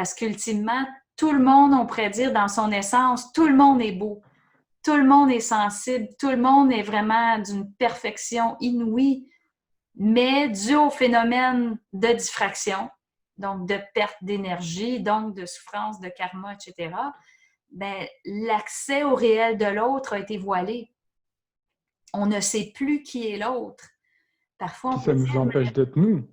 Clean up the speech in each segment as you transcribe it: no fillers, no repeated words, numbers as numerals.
Parce qu'ultimement, tout le monde, on pourrait dire dans son essence, tout le monde est beau. Tout le monde est sensible, tout le monde est vraiment d'une perfection inouïe, mais dû au phénomène de diffraction, donc de perte d'énergie, donc de souffrance, de karma, etc., ben, l'accès au réel de l'autre a été voilé. On ne sait plus qui est l'autre. Parfois, on Puis peut ça nous dire, empêche d'être nous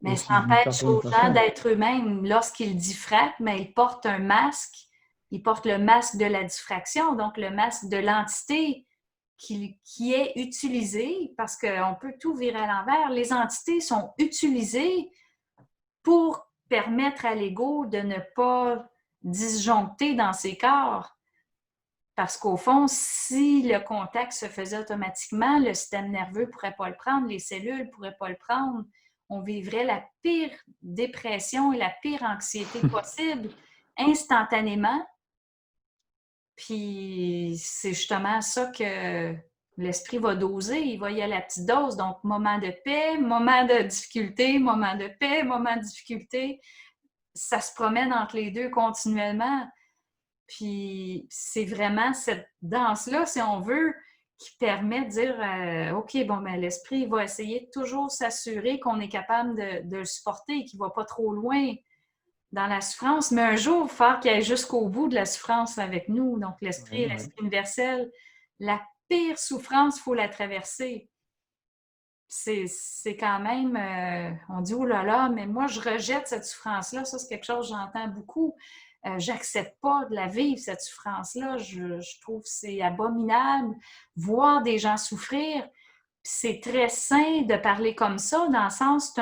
mais ça aussi, d'une empêche certaine aux gens façon. d'être eux-mêmes. Lorsqu'ils diffractent, mais ils portent un masque. Ils portent le masque de la diffraction, donc le masque de l'entité qui est utilisé, parce qu'on peut tout virer à l'envers. Les entités sont utilisées pour permettre à l'ego de ne pas disjoncter dans ses corps. Parce qu'au fond, si le contact se faisait automatiquement, le système nerveux ne pourrait pas le prendre, les cellules ne pourraient pas le prendre. On vivrait la pire dépression et la pire anxiété possible instantanément. Puis c'est justement ça que l'esprit va doser. Il va y aller à la petite dose. Donc, moment de paix, moment de difficulté, moment de paix, moment de difficulté. Ça se promène entre les deux continuellement. Puis c'est vraiment cette danse-là, si on veut, qui permet de dire OK, bon, ben, l'esprit va essayer de toujours s'assurer qu'on est capable de le supporter, qu'il ne va pas trop loin dans la souffrance, mais un jour, il va falloir qu'il aille jusqu'au bout de la souffrance avec nous. Donc, l'esprit Ouais, est ouais. l'esprit universel. La pire souffrance, il faut la traverser. C'est quand même, on dit, oh là là, mais moi, je rejette cette souffrance-là. Ça, c'est quelque chose que j'entends beaucoup. J'accepte pas de la vivre, cette souffrance-là. Je trouve que c'est abominable. Voir des gens souffrir, c'est très sain de parler comme ça, dans le sens,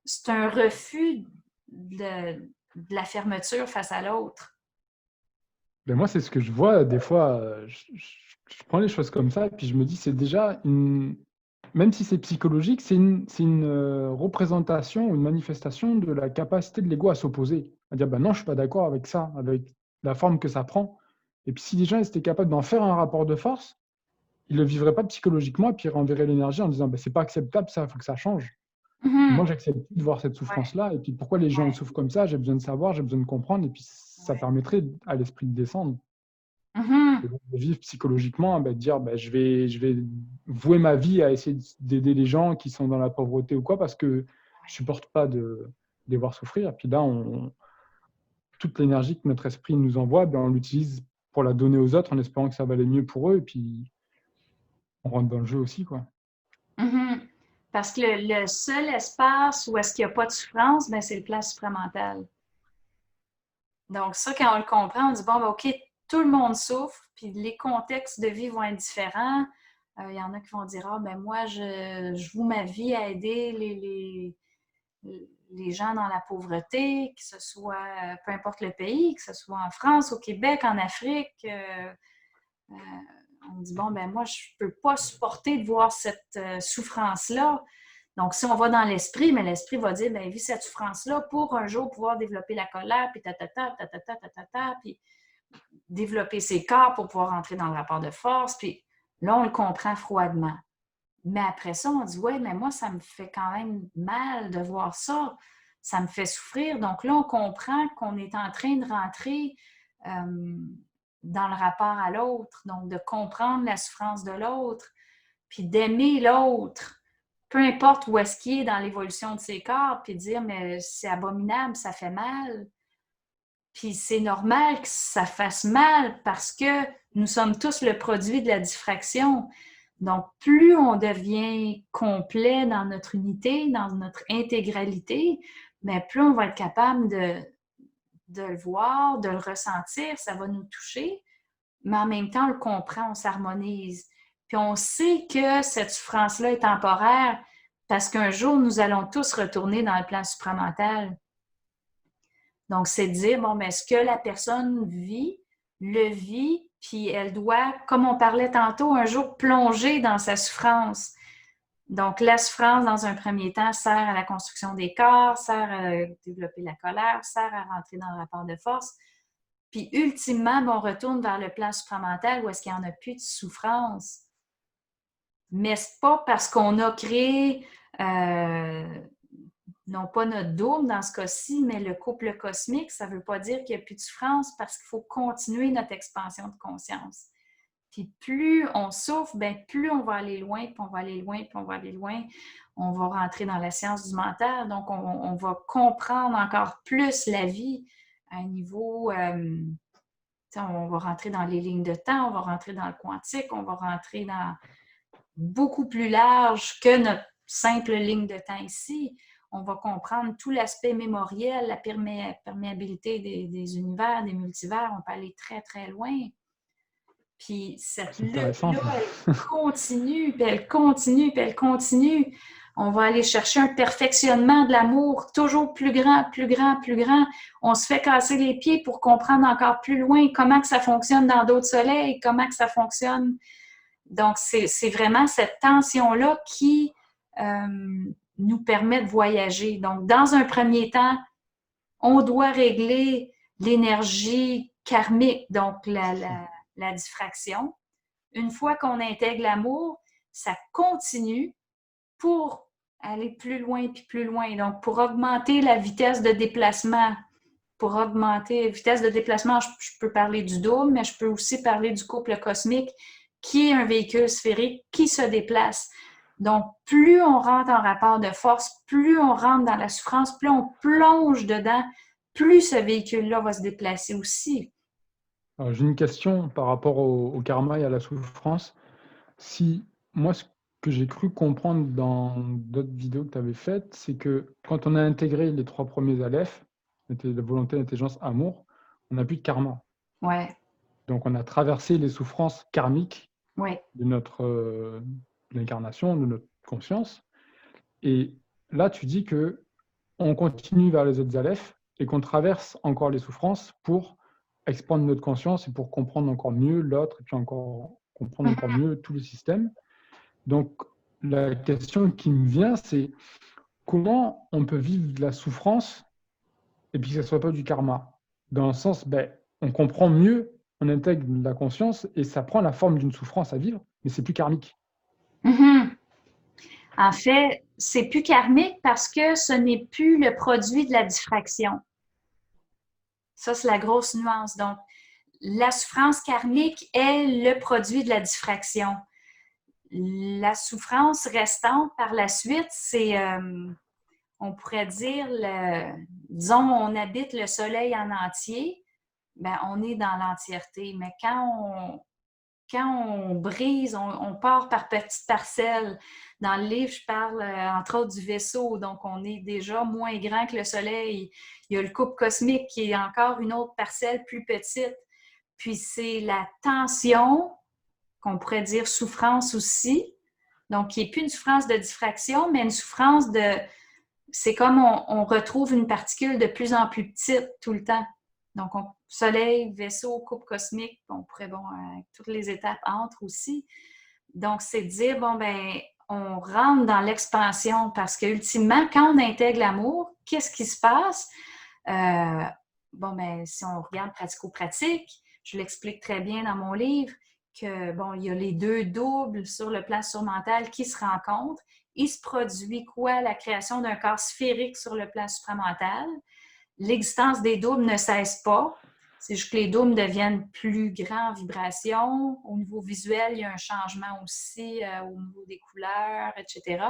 c'est un refus de la fermeture face à l'autre. Mais moi, c'est ce que je vois des fois. Je prends les choses comme ça et puis je me dis, c'est déjà une. Même si c'est psychologique, c'est une représentation ou une manifestation de la capacité de l'ego à s'opposer. À dire, ben non, je ne suis pas d'accord avec ça, avec la forme que ça prend. Et puis si les gens étaient capables d'en faire un rapport de force, ils ne le vivraient pas psychologiquement et puis ils renverraient l'énergie en disant, ben, c'est pas acceptable, ça, il faut que ça change. Moi, Mhm. j'accepte plus de voir cette Ouais, souffrance-là. Et puis pourquoi les gens ils ouais, souffrent comme ça, j'ai besoin de savoir, j'ai besoin de comprendre. Et puis ça ouais. permettrait à l'esprit de descendre. Et Mhm. donc, de vivre psychologiquement, ben, de dire ben, je vais vouer ma vie à essayer d'aider les gens qui sont dans la pauvreté ou quoi, parce que je ne supporte pas de les voir souffrir. Puis là, toute l'énergie que notre esprit nous envoie, ben, on l'utilise pour la donner aux autres en espérant que ça va aller mieux pour eux. Et puis, on rentre dans le jeu aussi, quoi. Mhm. Parce que le seul espace où est-ce qu'il n'y a pas de souffrance, ben, c'est le plan supramental. Donc, ça, quand on le comprend, on dit, bon, ben, OK, tout le monde souffre, puis les contextes de vie vont être différents. Il y en a qui vont dire, ah, ben, moi, je voue ma vie à aider les gens dans la pauvreté, que ce soit, peu importe le pays, que ce soit en France, au Québec, en Afrique. Euh, on dit, bon, ben, moi, je ne peux pas supporter de voir cette souffrance-là. Donc, si on va dans l'esprit, mais l'esprit va dire, ben, vis cette souffrance-là pour un jour pouvoir développer la colère, puis puis développer ses corps pour pouvoir entrer dans le rapport de force. Puis là, on le comprend froidement. Mais après ça, on dit, ouais, mais moi, ça me fait quand même mal de voir ça. Ça me fait souffrir. Donc là, on comprend qu'on est en train de rentrer dans le rapport à l'autre. Donc, de comprendre la souffrance de l'autre, puis d'aimer l'autre, peu importe où est-ce qu'il est dans l'évolution de ses corps, puis dire, mais c'est abominable, ça fait mal. Puis c'est normal que ça fasse mal parce que nous sommes tous le produit de la diffraction. Donc, plus on devient complet dans notre unité, dans notre intégralité, mais plus on va être capable de le voir, de le ressentir, ça va nous toucher, mais en même temps, on le comprend, on s'harmonise. Puis on sait que cette souffrance-là est temporaire parce qu'un jour, nous allons tous retourner dans le plan supramental. Donc, c'est de dire, bon, mais ce que la personne vit, le vit, puis elle doit, comme on parlait tantôt, un jour plonger dans sa souffrance. Donc, la souffrance, dans un premier temps, sert à la construction des corps, sert à développer la colère, sert à rentrer dans le rapport de force. Puis, ultimement, on retourne vers le plan supramental où est-ce qu'il n'y en a plus de souffrance. Mais ce n'est pas parce qu'on a créé non pas notre double dans ce cas-ci, mais le couple cosmique, ça ne veut pas dire qu'il n'y a plus de souffrance parce qu'il faut continuer notre expansion de conscience. Puis plus on souffre, bien, plus on va aller loin, puis on va aller loin, puis on va aller loin. On va rentrer dans la science du mental, donc on va comprendre encore plus la vie à un niveau... on va rentrer dans les lignes de temps, on va rentrer dans le quantique, on va rentrer dans beaucoup plus large que notre simple ligne de temps ici. On va comprendre tout l'aspect mémoriel, la perméabilité des univers, des multivers. On peut aller très, très loin. Puis cette lutte-là, elle continue, puis elle continue, puis elle continue. On va aller chercher un perfectionnement de l'amour toujours plus grand, plus grand, plus grand. On se fait casser les pieds pour comprendre encore plus loin comment que ça fonctionne dans d'autres soleils, comment que ça fonctionne. Donc, c'est vraiment cette tension-là qui nous permet de voyager. Donc, dans un premier temps, on doit régler l'énergie karmique, donc la diffraction. Une fois qu'on intègre l'amour, ça continue pour aller plus loin puis plus loin. Donc, pour augmenter la vitesse de déplacement, pour augmenter la vitesse de déplacement, je peux parler du double, mais je peux aussi parler du couple cosmique qui est un véhicule sphérique qui se déplace. Donc, plus on rentre en rapport de force, plus on rentre dans la souffrance, plus on plonge dedans, plus ce véhicule-là va se déplacer aussi. Alors, j'ai une question par rapport au karma et à la souffrance. Si moi, ce que j'ai cru comprendre dans d'autres vidéos que tu avais faites, c'est que quand on a intégré les 3 premiers alephes, la volonté, l'intelligence, amour, on n'a plus de karma. Ouais. Donc, on a traversé les souffrances karmiques Ouais. de notre l'incarnation, de notre conscience. Et là, tu dis que on continue vers les autres alephes et qu'on traverse encore les souffrances pour expandre notre conscience et pour comprendre encore mieux l'autre et puis encore comprendre encore mieux tout le système. Donc, la question qui me vient, c'est comment on peut vivre de la souffrance et puis que ce ne soit pas du karma? Dans le sens, on comprend mieux, on intègre la conscience et ça prend la forme d'une souffrance à vivre, mais c'est plus karmique. Mm-hmm. En fait, c'est plus karmique parce que ce n'est plus le produit de la diffraction. Ça, c'est la grosse nuance. Donc, la souffrance karmique est le produit de la diffraction. La souffrance restante par la suite, c'est, on pourrait dire, disons, on habite le soleil en entier, on est dans l'entièreté. Mais quand on brise, on part par petites parcelles. Dans le livre, je parle entre autres du vaisseau, donc on est déjà moins grand que le soleil. Il y a le couple cosmique qui est encore une autre parcelle plus petite. Puis c'est la tension, qu'on pourrait dire souffrance aussi, donc qui n'est plus une souffrance de diffraction, mais une souffrance de... C'est comme on retrouve une particule de plus en plus petite tout le temps. Donc, soleil, vaisseau, coupe cosmique, on pourrait, avec toutes les étapes entre aussi. Donc, c'est de dire, on rentre dans l'expansion parce que ultimement, quand on intègre l'amour, qu'est-ce qui se passe? Si on regarde pratico-pratique, je l'explique très bien dans mon livre, que, il y a les deux doubles sur le plan surmental qui se rencontrent. Il se produit quoi? La création d'un corps sphérique sur le plan supramental. L'existence des doubles ne cesse pas. C'est juste que les doubles deviennent plus grands en vibration. Au niveau visuel, il y a un changement aussi au niveau des couleurs, etc.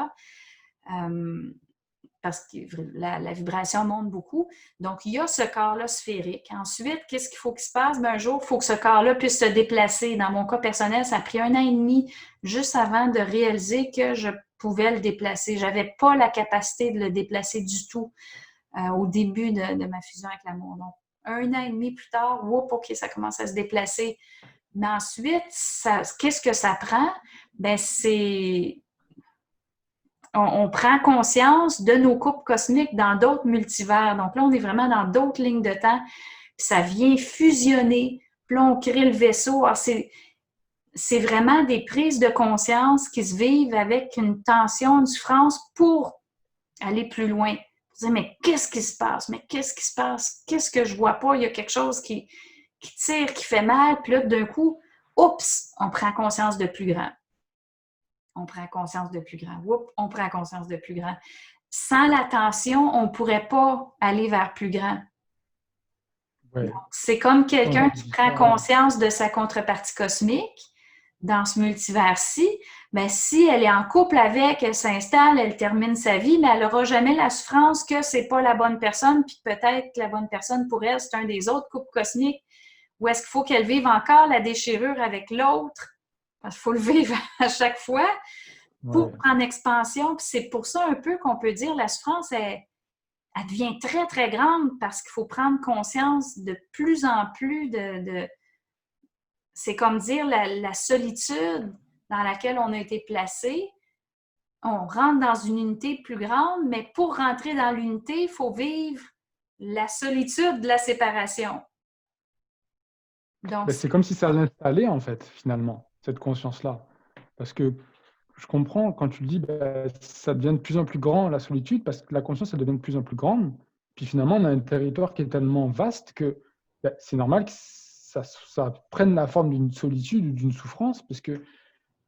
Parce que la vibration monte beaucoup. Donc, il y a ce corps-là sphérique. Ensuite, qu'est-ce qu'il faut qu'il se passe? Un jour, il faut que ce corps-là puisse se déplacer. Dans mon cas personnel, ça a pris 1 an et demi juste avant de réaliser que je pouvais le déplacer. Je n'avais pas la capacité de le déplacer du tout au début de ma fusion avec l'amour. Donc, 1 an et demi plus tard, OK, ça commence à se déplacer. Mais ensuite, qu'est-ce que ça prend? C'est... On prend conscience de nos coupes cosmiques dans d'autres multivers. Donc là, on est vraiment dans d'autres lignes de temps. Puis ça vient fusionner. Puis là, on crée le vaisseau. Alors, c'est vraiment des prises de conscience qui se vivent avec une tension, une souffrance pour aller plus loin. Dire, mais qu'est-ce qui se passe? Mais qu'est-ce qui se passe? Qu'est-ce que je vois pas? Il y a quelque chose qui tire, qui fait mal. Puis là, d'un coup, oups, on prend conscience de plus grand. On prend conscience de plus grand. Oups, on prend conscience de plus grand. sans l'attention, on ne pourrait pas aller vers plus grand. Donc, Ouais. c'est comme Quand tu quelqu'un qui dis prend ça, conscience de sa contrepartie cosmique dans ce multivers-ci. Ben, si elle est en couple avec, elle s'installe, elle termine sa vie, mais elle n'aura jamais la souffrance que c'est pas la bonne personne, puis peut-être que la bonne personne pour elle, c'est un des autres couples cosmiques. Ou est-ce qu'il faut qu'elle vive encore la déchirure avec l'autre? Parce qu'il faut le vivre à chaque fois pour ouais. prendre expansion. Puis c'est pour ça un peu qu'on peut dire la souffrance, elle devient très, très grande parce qu'il faut prendre conscience de plus en plus c'est comme dire la solitude dans laquelle on a été placé. On rentre dans une unité plus grande, mais pour rentrer dans l'unité, il faut vivre la solitude de la séparation. Donc, Ben, c'est comme si ça l'installait, en fait, finalement, cette conscience-là. Parce que je comprends quand tu le dis, ben, ça devient de plus en plus grand, la solitude, parce que la conscience, elle devient de plus en plus grande. Puis finalement, on a un territoire qui est tellement vaste que ben, c'est normal que ça prenne la forme d'une solitude ou d'une souffrance, parce que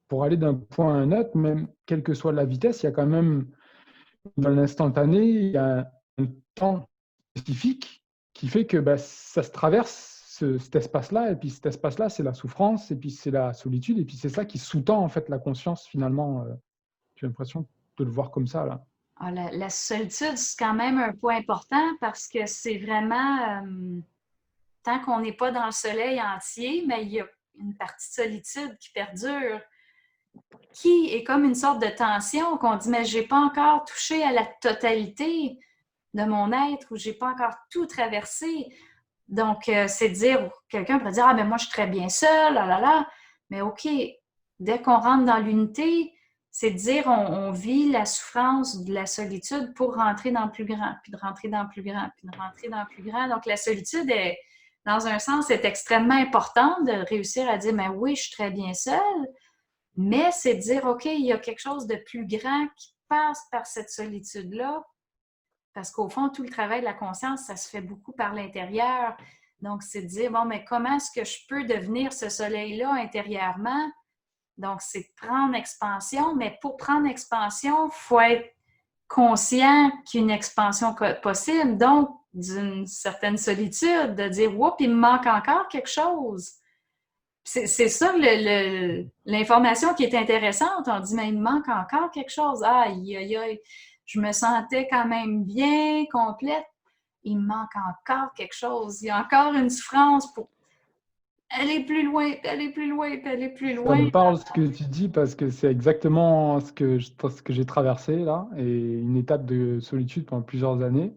pour aller d'un point à un autre, même quelle que soit la vitesse, il y a quand même, dans l'instantané, il y a un temps spécifique qui fait que ben, ça se traverse cet espace-là, et puis cet espace-là, c'est la souffrance, et puis c'est la solitude, et puis c'est ça qui sous-tend en fait la conscience finalement. J'ai l'impression de le voir comme ça là. la solitude, c'est quand même un point important parce que c'est vraiment, tant qu'on n'est pas dans le soleil entier, mais il y a une partie de solitude qui perdure, qui est comme une sorte de tension qu'on dit, mais je n'ai pas encore touché à la totalité de mon être ou je n'ai pas encore tout traversé. Donc, c'est de dire, quelqu'un pourrait dire, ah, mais moi, je suis très bien seule, là, là, là. Mais OK, dès qu'on rentre dans l'unité, c'est de dire, on vit la souffrance de la solitude pour rentrer dans le plus grand, puis de rentrer dans le plus grand, puis de rentrer dans le plus grand. Donc, la solitude est, dans un sens, est extrêmement importante de réussir à dire, mais oui, je suis très bien seule, mais c'est de dire, OK, il y a quelque chose de plus grand qui passe par cette solitude-là, parce qu'au fond, tout le travail de la conscience, ça se fait beaucoup par l'intérieur. Donc, c'est de dire, bon, mais comment est-ce que je peux devenir ce soleil-là intérieurement? Donc, c'est de prendre expansion, mais pour prendre expansion, il faut être conscient qu'il y a une expansion possible, donc d'une certaine solitude, de dire, oups, il me manque encore quelque chose. C'est ça l'information qui est intéressante. On dit, mais il me manque encore quelque chose. Aïe, aïe, aïe. Je me sentais quand même bien, complète. Il me manque encore quelque chose. Il y a encore une souffrance pour aller plus loin, puis aller plus loin, puis aller plus Ça loin. me parle ce que tu dis parce que c'est exactement ce que j'ai traversé là, et une étape de solitude pendant plusieurs années.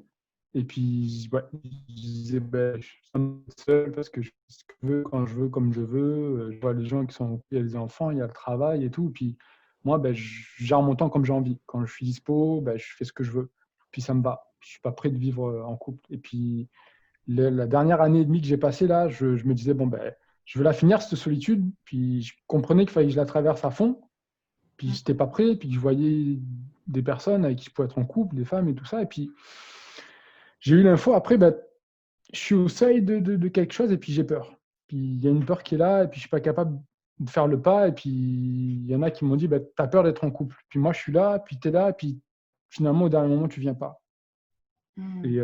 Et puis, ouais, je disais, ben, je suis seul parce que je fais ce que je veux, quand je veux, comme je veux. Je vois les gens qui sont, il y a les enfants, il y a le travail et tout. Puis moi, ben, je gère mon temps comme j'ai envie. Quand je suis dispo, ben, je fais ce que je veux. Puis ça me va. Je suis pas prêt de vivre en couple. Et puis, la dernière année et demie que j'ai passée là, je me disais, bon, ben, je veux la finir, cette solitude. Puis je comprenais qu'il fallait que je la traverse à fond. Puis je n'étais pas prêt. Puis je voyais des personnes avec qui je pouvais être en couple, des femmes et tout ça. Et puis j'ai eu l'info. Après, ben, je suis au seuil de quelque chose et puis j'ai peur. Puis il y a une peur qui est là et puis je ne suis pas capable de faire le pas. Et puis il y en a qui m'ont dit, ben, tu as peur d'être en couple. Puis moi, je suis là, puis tu es là. Et puis finalement, au dernier moment, tu ne viens pas. Mm. Et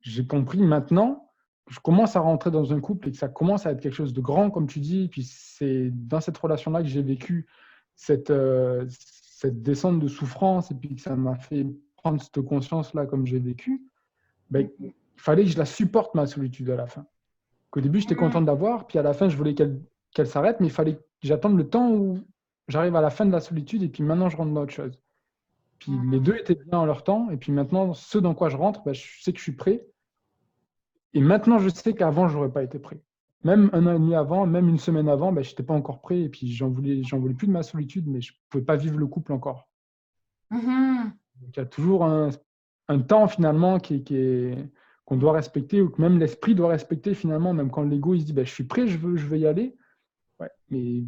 j'ai compris maintenant que je commence à rentrer dans un couple et que ça commence à être quelque chose de grand, comme tu dis. Et puis c'est dans cette relation-là que j'ai vécu cette descente de souffrance et puis que ça m'a fait prendre cette conscience-là comme j'ai vécu. Ben, il fallait que je la supporte, ma solitude, à la fin. Qu'au début, j'étais content de l'avoir, puis à la fin, je voulais qu'elle s'arrête, mais il fallait que j'attende le temps où j'arrive à la fin de la solitude et puis maintenant, je rentre dans autre chose. Puis les deux étaient bien en leur temps. Et puis maintenant, ce dans quoi je rentre, ben, je sais que je suis prêt. Et maintenant, je sais qu'avant, je n'aurais pas été prêt. Même un an et demi avant, même une semaine avant, ben, je n'étais pas encore prêt. Et puis j'en voulais plus de ma solitude, mais je ne pouvais pas vivre le couple encore. Mhm. Donc, il y a toujours un temps finalement qu'on doit respecter, ou que même l'esprit doit respecter finalement, même quand l'ego il se dit ben, je suis prêt, je veux y aller. Ouais, mais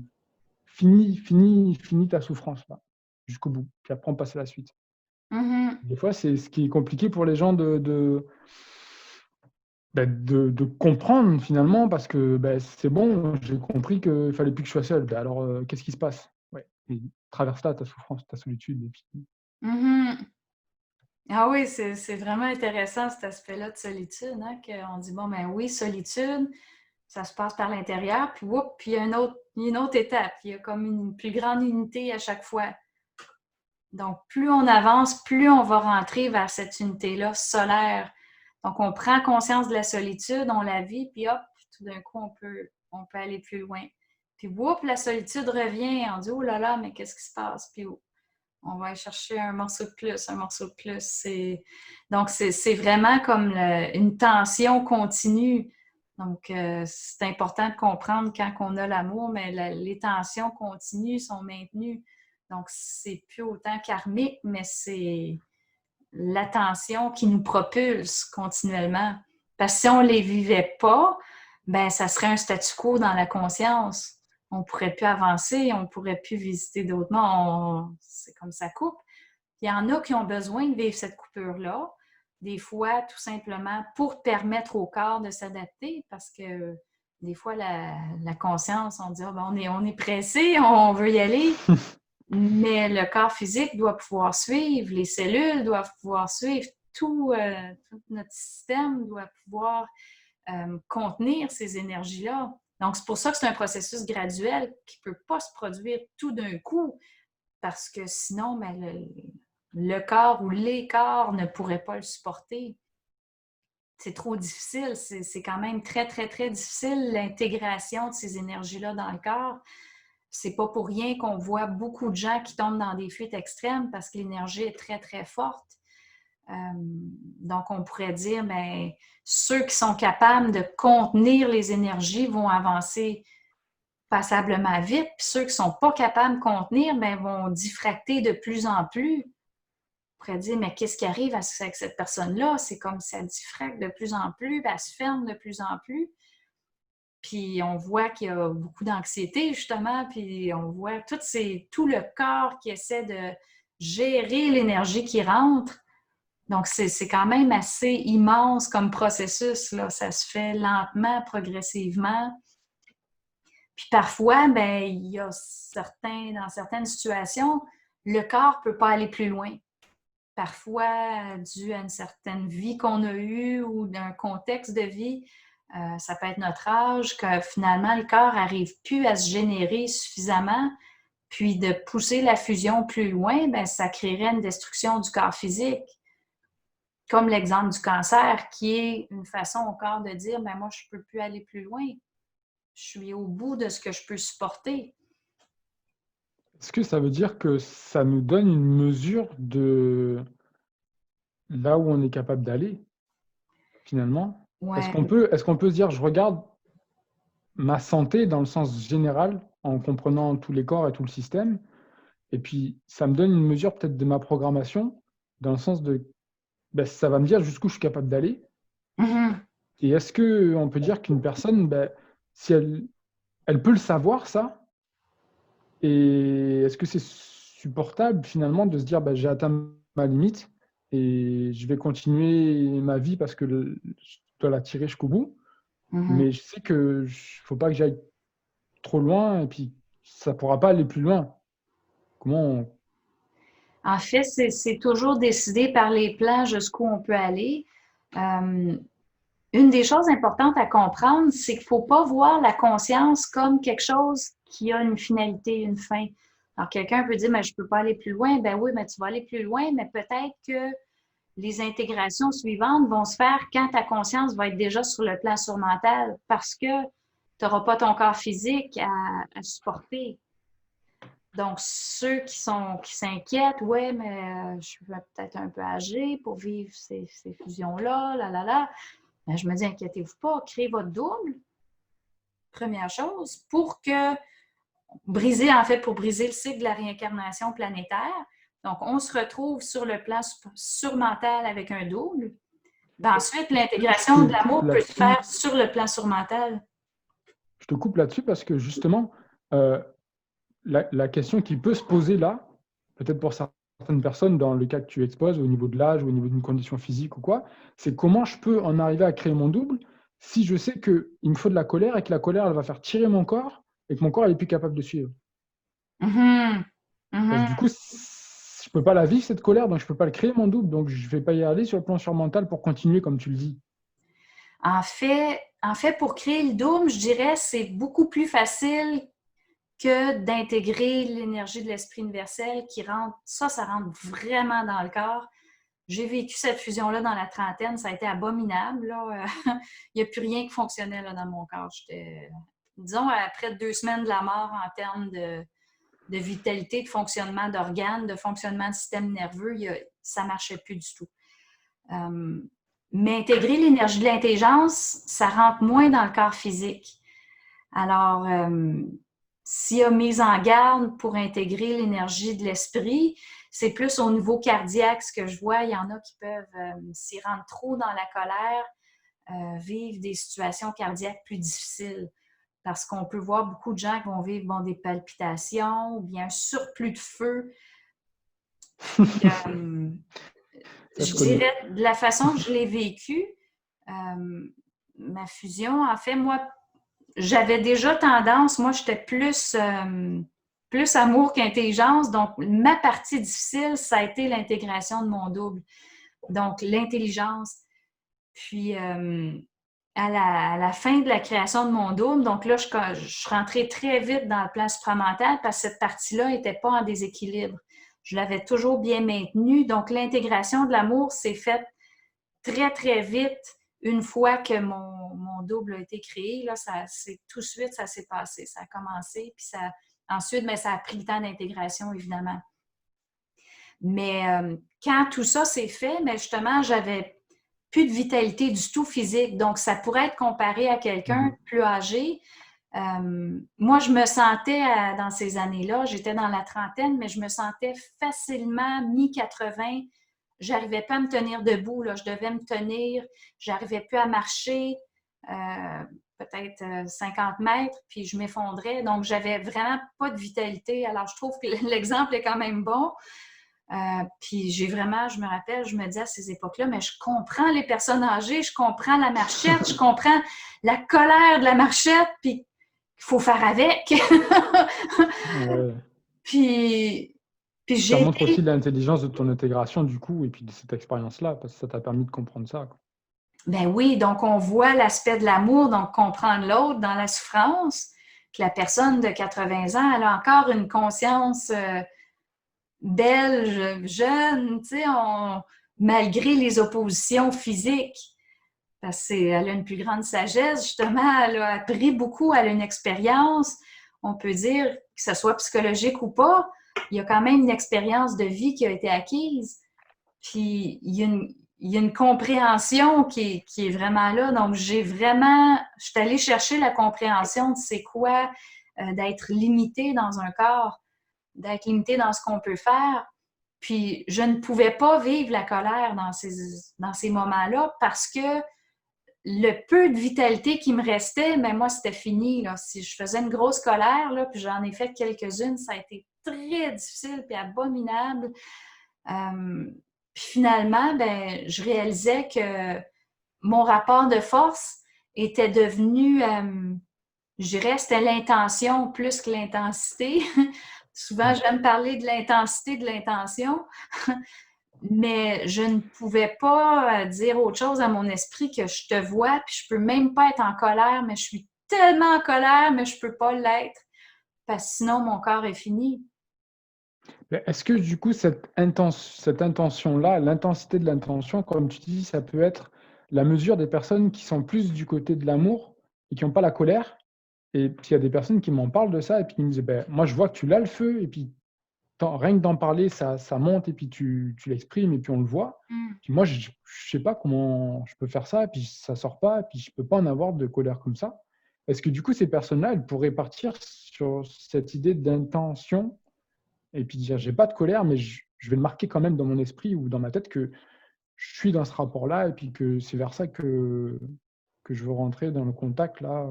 finis ta souffrance là, jusqu'au bout. Puis après, on passe à la suite. Mhm. Des fois, c'est ce qui est compliqué pour les gens de comprendre finalement, parce que ben, c'est bon, j'ai compris qu'il ne fallait plus que je sois seul. Ben, alors, qu'est-ce qui se passe? Ouais. Et traverse là ta souffrance, ta solitude. Et puis... Mhm. Ah oui, c'est vraiment intéressant cet aspect-là de solitude, hein, qu'on dit, bon, ben oui, solitude, ça se passe par l'intérieur, puis whoop, puis il y a une autre étape, il y a comme une plus grande unité à chaque fois. Donc, plus on avance, plus on va rentrer vers cette unité-là solaire. Donc, on prend conscience de la solitude, on la vit, puis hop, tout d'un coup, on peut aller plus loin. Puis, whoop, la solitude revient, on dit, oh là là, mais qu'est-ce qui se passe? Puis, on va aller chercher un morceau de plus, un morceau de plus. Donc, c'est vraiment comme une tension continue. Donc, c'est important de comprendre quand on a l'amour, mais les tensions continues sont maintenues. Donc, c'est plus autant karmique, mais c'est l'attention qui nous propulse continuellement. Parce que si on ne les vivait pas, ben ça serait un statu quo dans la conscience. On ne pourrait plus avancer, on ne pourrait plus visiter d'autres mondes. C'est comme ça coupe. Il y en a qui ont besoin de vivre cette coupure-là, des fois tout simplement pour permettre au corps de s'adapter, parce que des fois, la conscience, on dit, ah, ben, on est pressé, on veut y aller. Mais le corps physique doit pouvoir suivre, les cellules doivent pouvoir suivre, tout notre système doit pouvoir contenir ces énergies-là. Donc, c'est pour ça que c'est un processus graduel qui ne peut pas se produire tout d'un coup, parce que sinon, ben, le corps ou les corps ne pourraient pas le supporter. C'est trop difficile. C'est quand même très, très, très difficile l'intégration de ces énergies-là dans le corps. C'est pas pour rien qu'on voit beaucoup de gens qui tombent dans des fuites extrêmes parce que l'énergie est très, très forte. Donc, on pourrait dire, bien, ceux qui sont capables de contenir les énergies vont avancer passablement vite, puis ceux qui ne sont pas capables de contenir, bien, vont diffracter de plus en plus. On pourrait dire, mais qu'est-ce qui arrive avec cette personne-là? C'est comme si elle diffracte de plus en plus, puis elle se ferme de plus en plus. Puis on voit qu'il y a beaucoup d'anxiété, justement, puis on voit tout le corps qui essaie de gérer l'énergie qui rentre. Donc, c'est quand même assez immense comme processus, là. Ça se fait lentement, progressivement. Puis parfois, ben, il y a dans certaines situations, le corps ne peut pas aller plus loin. Parfois, dû à une certaine vie qu'on a eue ou d'un contexte de vie, ça peut être notre âge, que finalement, le corps n'arrive plus à se générer suffisamment, puis de pousser la fusion plus loin, bien, ça créerait une destruction du corps physique. Comme l'exemple du cancer, qui est une façon au corps de dire, bien, moi, je ne peux plus aller plus loin. Je suis au bout de ce que je peux supporter. Est-ce que ça veut dire que ça nous donne une mesure de là où on est capable d'aller, finalement? Ouais. Est-ce qu'on peut se dire, je regarde ma santé dans le sens général, en comprenant tous les corps et tout le système, et puis ça me donne une mesure peut-être de ma programmation, dans le sens de, ben, ça va me dire jusqu'où je suis capable d'aller. Mm-hmm. Et est-ce qu'on peut dire qu'une personne, ben, si elle peut le savoir, ça, et est-ce que c'est supportable finalement de se dire, ben, j'ai atteint ma limite et je vais continuer ma vie parce que je dois la tirer jusqu'au bout, Mm-hmm. mais je sais que ne faut pas que j'aille trop loin et puis ça ne pourra pas aller plus loin. Comment on... En fait, c'est toujours décidé par les plans jusqu'où on peut aller. Euh, une des choses importantes à comprendre, c'est qu'il ne faut pas voir la conscience comme quelque chose qui a une finalité, une fin. Alors, quelqu'un peut dire, mais je ne peux pas aller plus loin. Ben oui, mais tu vas aller plus loin, mais peut-être que les intégrations suivantes vont se faire quand ta conscience va être déjà sur le plan surmental parce que tu n'auras pas ton corps physique à supporter. Donc, ceux qui s'inquiètent, ouais, mais je suis peut-être un peu âgée pour vivre ces fusions-là, là. Ben, je me dis, inquiétez-vous pas, créez votre double, première chose, pour briser le cycle de la réincarnation planétaire. Donc, on se retrouve sur le plan surmental avec un double. Ben, ensuite, Je l'intégration de te coupe l'amour peut se là-dessus. faire sur le plan surmental. Je te coupe là-dessus parce que justement, euh, la question qui peut se poser là, peut-être pour certaines personnes, dans le cas que tu exposes, au niveau de l'âge ou au niveau d'une condition physique ou quoi, c'est comment je peux en arriver à créer mon double si je sais qu'il me faut de la colère et que la colère, elle va faire tirer mon corps et que mon corps n'est plus capable de suivre. Mhm. Parce que Mhm. du coup, je je peux pas la vivre, cette colère, donc je peux pas le créer, mon double. Donc, je vais pas y aller sur le plan surmental pour continuer, comme tu le dis. En fait, pour créer le double, je dirais c'est beaucoup plus facile que d'intégrer l'énergie de l'esprit universel qui rentre, ça rentre vraiment dans le corps. J'ai vécu cette fusion-là dans la trentaine, ça a été abominable. Là. Il n'y a plus rien qui fonctionnait là, dans mon corps. Disons, après 2 semaines de la mort en termes de vitalité, de fonctionnement d'organes, de fonctionnement du système nerveux, ça ne marchait plus du tout. Mais intégrer l'énergie de l'intelligence, ça rentre moins dans le corps physique. Alors, s'il y a mise en garde pour intégrer l'énergie de l'esprit, c'est plus au niveau cardiaque ce que je vois. Il y en a qui peuvent, s'ils rentrent trop dans la colère, vivre des situations cardiaques plus difficiles. Parce qu'on peut voir beaucoup de gens qui vont vivre des palpitations ou bien un surplus de feu. Je dirais, de la façon que je l'ai vécu, ma fusion, en fait, moi, j'avais déjà tendance, moi, j'étais plus amour qu'intelligence. Donc, ma partie difficile, ça a été l'intégration de mon double. Donc, l'intelligence. Puis, à la fin de la création de mon double, donc là, je rentrais très vite dans le plan supramental parce que cette partie-là n'était pas en déséquilibre. Je l'avais toujours bien maintenue. Donc, l'intégration de l'amour s'est faite très, très vite une fois que mon double a été créé. Là, tout de suite, ça s'est passé. Ça a commencé. Puis ensuite, mais ça a pris le temps d'intégration, évidemment. Mais quand tout ça s'est fait, mais justement, j'avais plus de vitalité du tout physique. Donc, ça pourrait être comparé à quelqu'un plus âgé. Moi, je me sentais, dans ces années-là, j'étais dans la trentaine, mais je me sentais facilement mi-80. J'arrivais pas à me tenir debout, là. Je devais me tenir. J'arrivais plus à marcher, peut-être 50 mètres, puis je m'effondrais. Donc, j'avais vraiment pas de vitalité. Alors, je trouve que l'exemple est quand même bon. Puis je me rappelle, je me dis à ces époques-là, mais je comprends les personnes âgées, je comprends la marchette, je comprends la colère de la marchette, puis il faut faire avec. Ouais. Puis Ça montre aussi l'intelligence de ton intégration, du coup, et puis de cette expérience-là, parce que ça t'a permis de comprendre ça, quoi. Ben oui, donc on voit l'aspect de l'amour, donc comprendre l'autre dans la souffrance, que la personne de 80 ans, elle a encore une conscience belle, jeune, tu sais, malgré les oppositions physiques. Parce qu'elle a une plus grande sagesse, justement, elle a appris beaucoup, elle a une expérience, on peut dire, que ce soit psychologique ou pas, il y a quand même une expérience de vie qui a été acquise. Puis il y a une compréhension qui est vraiment là. Donc, je suis allée chercher la compréhension de c'est quoi d'être limité dans un corps, d'être limité dans ce qu'on peut faire. Puis, je ne pouvais pas vivre la colère dans ces moments-là parce que le peu de vitalité qui me restait, mais moi, c'était fini. Là. Si je faisais une grosse colère, là, puis j'en ai fait quelques-unes, ça a été très difficile puis abominable. Puis finalement, ben, je réalisais que mon rapport de force était devenu, je dirais, c'était l'intention plus que l'intensité. Souvent, j'aime parler de l'intensité de l'intention. Mais je ne pouvais pas dire autre chose à mon esprit que je te vois, puis je peux même pas être en colère, mais je suis tellement en colère, mais je peux pas l'être, parce que sinon mon corps est fini. Mais est-ce que du coup, cette intention-là, l'intensité de l'intention, comme tu dis, ça peut être la mesure des personnes qui sont plus du côté de l'amour et qui n'ont pas la colère? Et puis il y a des personnes qui m'en parlent de ça et puis qui me disent, ben, moi je vois que tu l'as le feu et puis rien que d'en parler, ça monte et puis tu l'exprimes et puis on le voit. Puis moi, je sais pas comment je peux faire ça et puis ça sort pas et puis je peux pas en avoir de colère comme ça. Est-ce que du coup, ces personnes-là, elles pourraient partir sur cette idée d'intention et puis dire, j'ai pas de colère, mais je vais le marquer quand même dans mon esprit ou dans ma tête que je suis dans ce rapport-là et puis que c'est vers ça que je veux rentrer dans le contact là.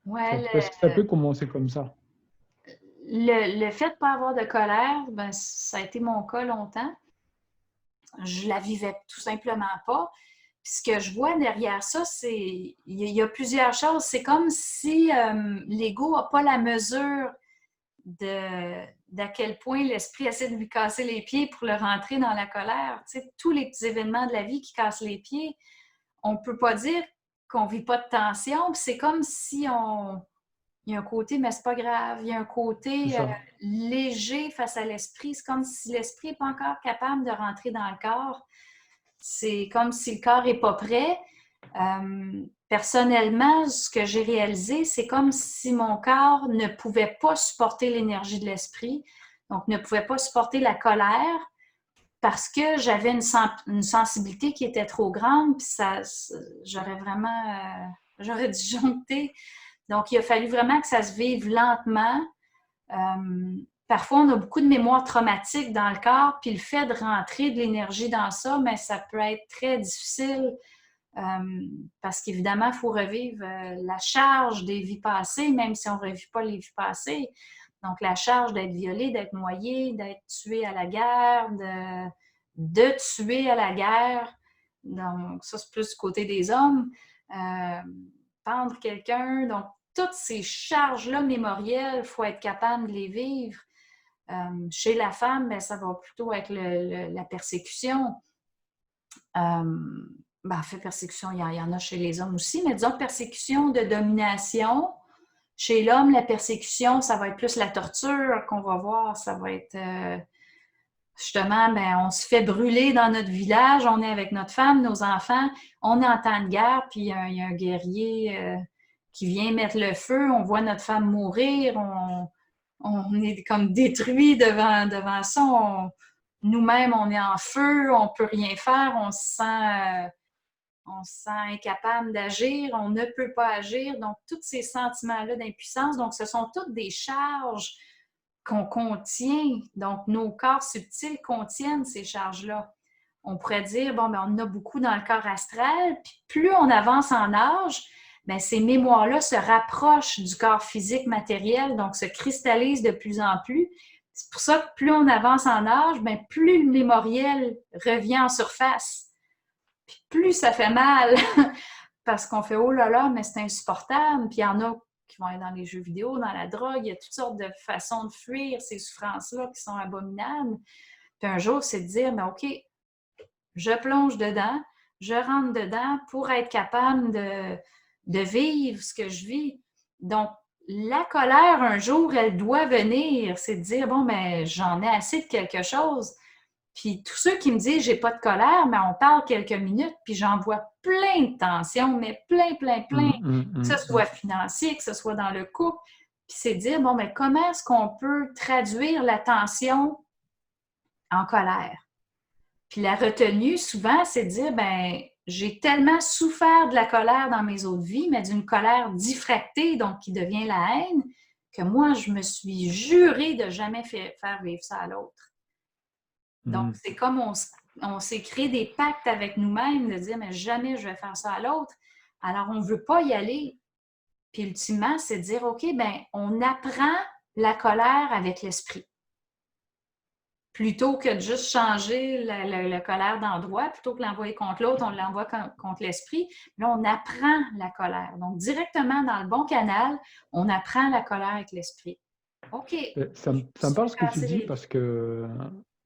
Ouais, Est-ce que ça peut commencer comme ça? le fait de ne pas avoir de colère, ben, ça a été mon cas longtemps. Je la vivais tout simplement pas. Puis ce que je vois derrière ça, il y a plusieurs choses. C'est comme si l'ego n'a pas la mesure d'à quel point l'esprit essaie de lui casser les pieds pour le rentrer dans la colère. Tu sais, tous les petits événements de la vie qui cassent les pieds, on ne peut pas dire qu'on ne vit pas de tension. C'est comme si il y a un côté, mais c'est pas grave. Il y a un C'est côté ça. léger face à l'esprit. C'est comme si l'esprit n'est pas encore capable de rentrer dans le corps. C'est comme si le corps n'est pas prêt. Personnellement, ce que j'ai réalisé, c'est comme si mon corps ne pouvait pas supporter l'énergie de l'esprit, donc ne pouvait pas supporter la colère parce que j'avais une sensibilité qui était trop grande, puis j'aurais vraiment, j'aurais disjoncté. Donc, il a fallu vraiment que ça se vive lentement. Parfois, on a beaucoup de mémoires traumatiques dans le corps, puis le fait de rentrer de l'énergie dans ça, mais ça peut être très difficile parce qu'évidemment, il faut revivre la charge des vies passées, même si on ne revit pas les vies passées. Donc, la charge d'être violé, d'être noyé, d'être tué à la guerre, de tuer à la guerre. Donc, ça, c'est plus du côté des hommes. Pendre quelqu'un. Donc, toutes ces charges-là mémorielles, il faut être capable de les vivre. Chez la femme, bien, ça va plutôt être la persécution. En fait, persécution, il y en a chez les hommes aussi, mais disons persécution de domination. Chez l'homme, la persécution, ça va être plus la torture qu'on va voir. Ça va être justement, ben, on se fait brûler dans notre village, on est avec notre femme, nos enfants, on est en temps de guerre, puis il y a un guerrier qui vient mettre le feu, on voit notre femme mourir, on est comme détruit devant ça. Nous-mêmes, on est en feu, on ne peut rien faire, on se sent incapable d'agir, on ne peut pas agir. Donc, tous ces sentiments-là d'impuissance, donc ce sont toutes des charges qu'on contient. Donc, nos corps subtils contiennent ces charges-là. On pourrait dire, bon, ben, on en a beaucoup dans le corps astral, puis plus on avance en âge, bien, ces mémoires-là se rapprochent du corps physique matériel, donc se cristallisent de plus en plus. C'est pour ça que plus on avance en âge, bien, plus le mémoriel revient en surface. Puis plus ça fait mal, parce qu'on fait oh là là, mais c'est insupportable. Puis il y en a qui vont être dans les jeux vidéo, dans la drogue, il y a toutes sortes de façons de fuir ces souffrances-là qui sont abominables. Puis un jour, c'est de dire, ben OK, je plonge dedans, je rentre dedans pour être capable de vivre ce que je vis. Donc, la colère, un jour, elle doit venir. C'est de dire, bon, ben j'en ai assez de quelque chose. Puis tous ceux qui me disent j'ai pas de colère, mais on parle quelques minutes, puis j'en vois plein de tensions, mais plein, plein, plein, que ce soit financier, que ce soit dans le couple. Puis c'est de dire, bon, mais comment est-ce qu'on peut traduire la tension en colère? Puis la retenue, souvent, c'est de dire, ben j'ai tellement souffert de la colère dans mes autres vies, mais d'une colère diffractée, donc qui devient la haine, que moi, je me suis jurée de jamais faire vivre ça à l'autre. Donc, c'est comme on s'est créé des pactes avec nous-mêmes de dire, mais jamais je vais faire ça à l'autre. Alors, on ne veut pas y aller. Puis, ultimement, c'est de dire, OK, bien, on apprend la colère avec l'esprit. Plutôt que de juste changer la colère d'endroit, plutôt que l'envoyer contre l'autre, on l'envoie contre l'esprit. Là, on apprend la colère. Donc, directement dans le bon canal, on apprend la colère avec l'esprit. OK. Ça me parle ce que tu dis parce que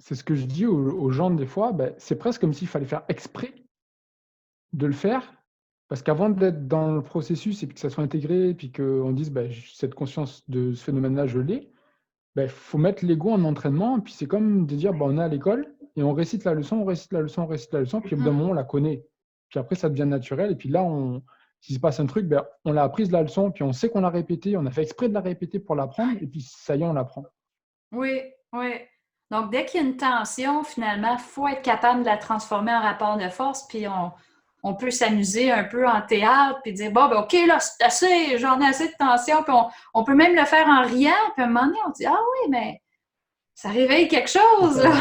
c'est ce que je dis aux gens des fois, ben, c'est presque comme s'il fallait faire exprès de le faire parce qu'avant d'être dans le processus et puis que ça soit intégré et puis qu'on dise ben, cette conscience de ce phénomène-là, je l'ai, ben, faut mettre l'ego en entraînement. Et puis c'est comme de dire ben, on est à l'école et on récite la leçon, on récite la leçon, on récite la leçon, puis au bout d'un moment, on la connaît. Puis après, ça devient naturel. Et puis là, s'il se passe un truc, ben, on l'a apprise la leçon, puis on sait qu'on l'a répété, on a fait exprès de la répéter pour l'apprendre, et puis ça y est, on l'apprend. Oui, oui. Donc, dès qu'il y a une tension, finalement, il faut être capable de la transformer en rapport de force, puis on peut s'amuser un peu en théâtre, puis dire, bon, ben OK, là, c'est assez, j'en ai assez de tension, puis on peut même le faire en riant, puis à un moment donné, on dit, ah oui, mais ça réveille quelque chose, là.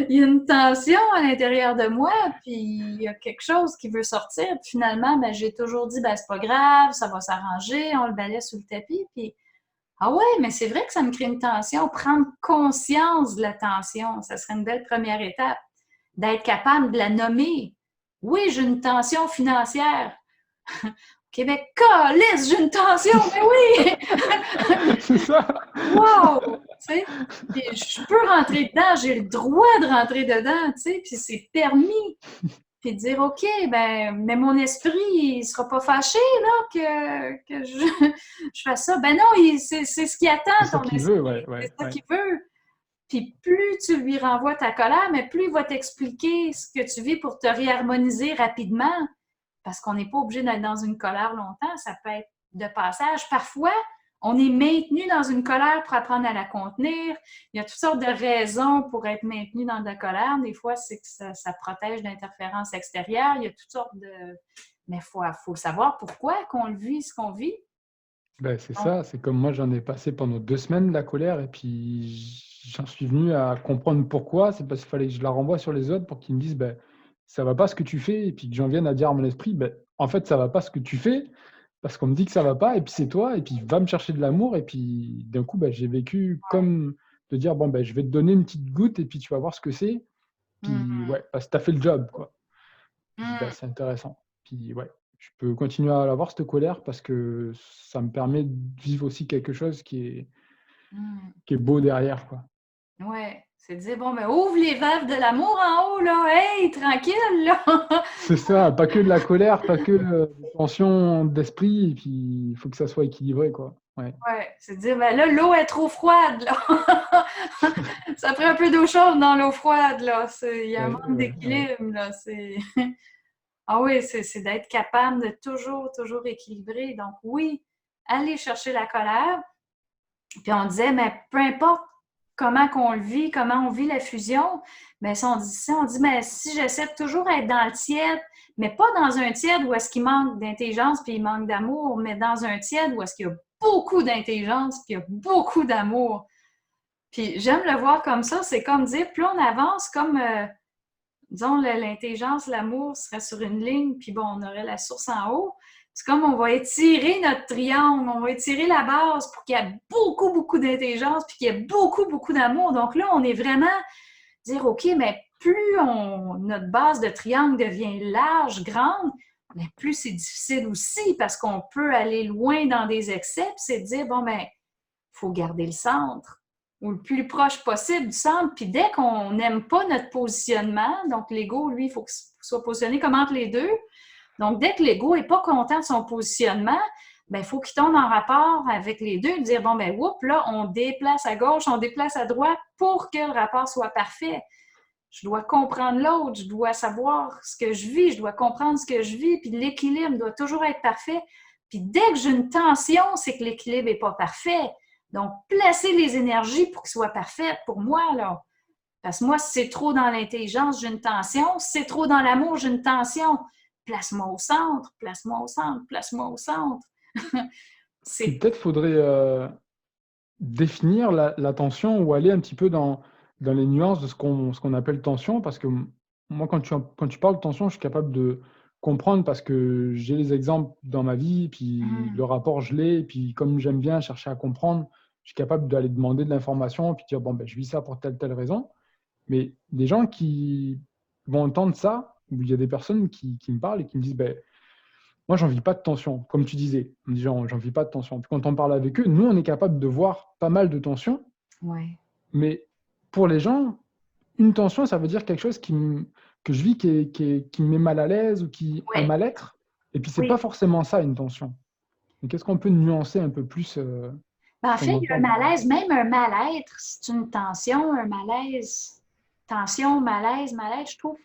Il y a une tension à l'intérieur de moi, puis il y a quelque chose qui veut sortir, puis finalement, ben, j'ai toujours dit, ben c'est pas grave, ça va s'arranger, on le balaie sous le tapis, puis ah ouais, mais c'est vrai que ça me crée une tension. Prendre conscience de la tension, ça serait une belle première étape. D'être capable de la nommer. Oui, j'ai une tension financière. Québec, calisse, j'ai une tension, mais oui! C'est ça. Wow! Tu sais, puis je peux rentrer dedans, j'ai le droit de rentrer dedans, tu sais, puis c'est permis. Puis de dire, OK, ben, mais mon esprit, il sera pas fâché, là, que je fasse ça. Ben non, c'est ce qu'il attend, C'est ça ton qu'il veut, esprit. ouais, C'est ouais, ça ouais. qu'il veut. Puis plus tu lui renvoies ta colère, mais plus il va t'expliquer ce que tu vis pour te réharmoniser rapidement. Parce qu'on n'est pas obligé d'être dans une colère longtemps. Ça peut être de passage. Parfois, on est maintenu dans une colère pour apprendre à la contenir. Il y a toutes sortes de raisons pour être maintenu dans de la colère. Des fois, c'est que ça protège d'interférences extérieures. Il y a toutes sortes de... Mais faut savoir pourquoi qu'on le vit, ce qu'on vit. Ben, c'est Donc, ça, c'est comme moi j'en ai passé pendant 2 semaines de la colère et puis j'en suis venu à comprendre pourquoi. C'est parce qu'il fallait que je la renvoie sur les autres pour qu'ils me disent ben, ça va pas ce que tu fais et puis que j'en vienne à dire à mon esprit ben, en fait ça va pas ce que tu fais parce qu'on me dit que ça va pas et puis c'est toi et puis va me chercher de l'amour et puis d'un coup ben, j'ai vécu comme de dire bon ben je vais te donner une petite goutte et puis tu vas voir ce que c'est puis hum, ouais parce que tu as fait le job quoi. Puis bah, hum, c'est intéressant. Puis ouais, je peux continuer à avoir cette colère parce que ça me permet de vivre aussi quelque chose hum. qui est beau derrière, quoi. Ouais, c'est de dire, bon, mais ouvre les valves de l'amour en haut, là. Hey, tranquille, là. C'est ça, pas que de la colère, pas que des tensions d'esprit, et puis il faut que ça soit équilibré, quoi. Ouais. Ouais, c'est de dire, ben là, l'eau est trop froide, là. Ça prend un peu d'eau chaude dans l'eau froide, là. Il y a un Ouais, manque ouais, ouais. d'équilibre, là. Ah oui, c'est d'être capable de toujours équilibrer. Donc, oui, aller chercher la colère. Puis on disait, mais peu importe comment qu'on le vit, comment on vit la fusion, mais si on dit, mais si j'essaie de toujours être dans le tiède, mais pas dans un tiède où est-ce qu'il manque d'intelligence puis il manque d'amour, mais dans un tiède où est-ce qu'il y a beaucoup d'intelligence puis il y a beaucoup d'amour. Puis j'aime le voir comme ça, c'est comme dire, plus on avance, comme, disons, l'intelligence, l'amour serait sur une ligne, puis bon, on aurait la source en haut. C'est comme on va étirer notre triangle, on va étirer la base pour qu'il y ait beaucoup, beaucoup d'intelligence, puis qu'il y ait beaucoup, beaucoup d'amour. Donc là, on est vraiment dire, OK, mais plus notre base de triangle devient large, grande, mais plus c'est difficile aussi parce qu'on peut aller loin dans des excès, puis c'est de dire, bon, ben, il faut garder le centre ou le plus proche possible du centre. Puis dès qu'on n'aime pas notre positionnement, donc l'ego, lui, il faut qu'il soit positionné comme entre les deux. Donc, dès que l'ego n'est pas content de son positionnement, ben, il faut qu'il tombe en rapport avec les deux, dire, bon, ben, oups, là, on déplace à gauche, on déplace à droite pour que le rapport soit parfait. Je dois comprendre l'autre, je dois savoir ce que je vis, je dois comprendre ce que je vis, puis l'équilibre doit toujours être parfait. Puis dès que j'ai une tension, c'est que l'équilibre n'est pas parfait. Donc, placer les énergies pour qu'ils soient parfaites pour moi, là. Parce que moi, si c'est trop dans l'intelligence, j'ai une tension. Si c'est trop dans l'amour, j'ai une tension. Place-moi au centre, place-moi au centre, place-moi au centre. Puis C'est... peut-être faudrait définir la tension ou aller un petit peu dans les nuances de ce qu'on appelle tension, parce que moi, quand tu parles de tension, je suis capable de comprendre parce que j'ai les exemples dans ma vie, puis le rapport, je l'ai, et puis comme j'aime bien chercher à comprendre, je suis capable d'aller demander de l'information, puis dire, bon, ben, je vis ça pour telle raison. Mais des gens qui vont entendre ça, ou il y a des personnes qui me parlent et qui me disent, ben, moi, j'en vis pas de tension, comme tu disais. On me dit, j'en vis pas de tension. Puis quand on parle avec eux, nous, on est capable de voir pas mal de tensions, Ouais. mais pour les gens, une tension, ça veut dire quelque chose que je vis qui me met mal à l'aise ou un Ouais. mal-être. Et puis, c'est Oui. pas forcément ça, une tension. Mais qu'est-ce qu'on peut nuancer un peu plus Ben, en ce qu'on fait, il y a un entend par là? malaise, même un mal-être, c'est une tension, un malaise. Tension, malaise, mal-être, je trouve.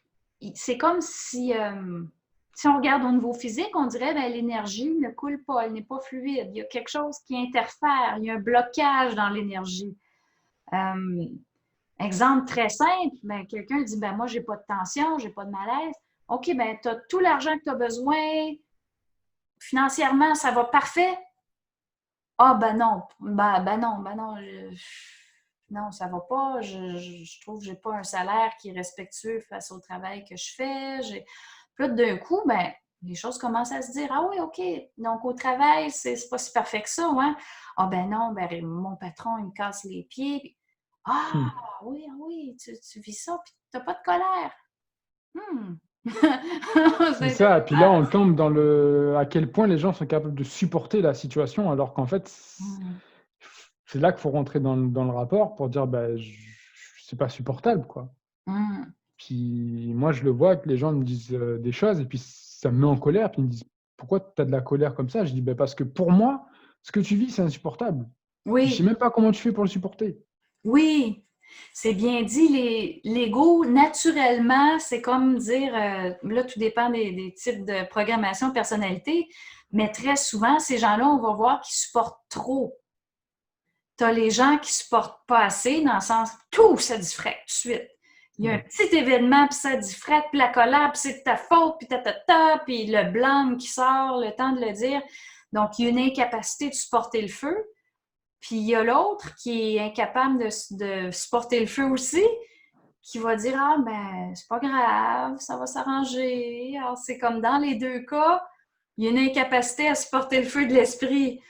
C'est comme si on regarde au niveau physique, on dirait que l'énergie ne coule pas, elle n'est pas fluide. Il y a quelque chose qui interfère, il y a un blocage dans l'énergie. Euh, Exemple très simple, ben, quelqu'un dit ben, moi, j'ai pas de tension, j'ai pas de malaise. OK, ben, tu as tout l'argent que tu as besoin, financièrement, ça va parfait. Ah, ben non, ben non, non, ça va pas. Je trouve que j'ai pas un salaire qui est respectueux face au travail que je fais. Puis là, d'un coup, ben, les choses commencent à se dire, ah oui, OK, donc au travail, c'est pas si parfait que ça, hein? Ah ben non, ben mon patron, il me casse les pieds. Ah Hmm. oui, ah oui, tu vis ça, puis t'as pas de colère. Hmm. C'est ça. Et puis là, on tombe dans à quel point les gens sont capables de supporter la situation, alors qu'en fait, c'est là qu'il faut rentrer dans le rapport pour dire, c'est pas supportable, quoi. Puis moi, je le vois que les gens me disent des choses et puis ça me met en colère. Puis ils me disent, pourquoi tu as de la colère comme ça? Je dis, parce que pour moi, ce que tu vis, c'est insupportable. Puis je sais Oui, même pas comment tu fais pour le supporter. oui, c'est bien dit. L'ego, naturellement, c'est comme dire, là, tout dépend des types de programmation, de personnalité, mais très souvent, ces gens-là, on va voir qu'ils supportent trop. Tu as les gens qui supportent pas assez, dans le sens, tout, ça dit frette tout de suite. Il y a un petit événement, puis ça dit frette, puis la colère, puis c'est de ta faute, puis puis le blâme qui sort, le temps de le dire. Donc, il y a une incapacité de supporter le feu. Puis il y a l'autre qui est incapable de supporter le feu aussi, qui va dire ah ben c'est pas grave, ça va s'arranger. Alors c'est comme dans les deux cas, il y a une incapacité à supporter le feu de l'esprit.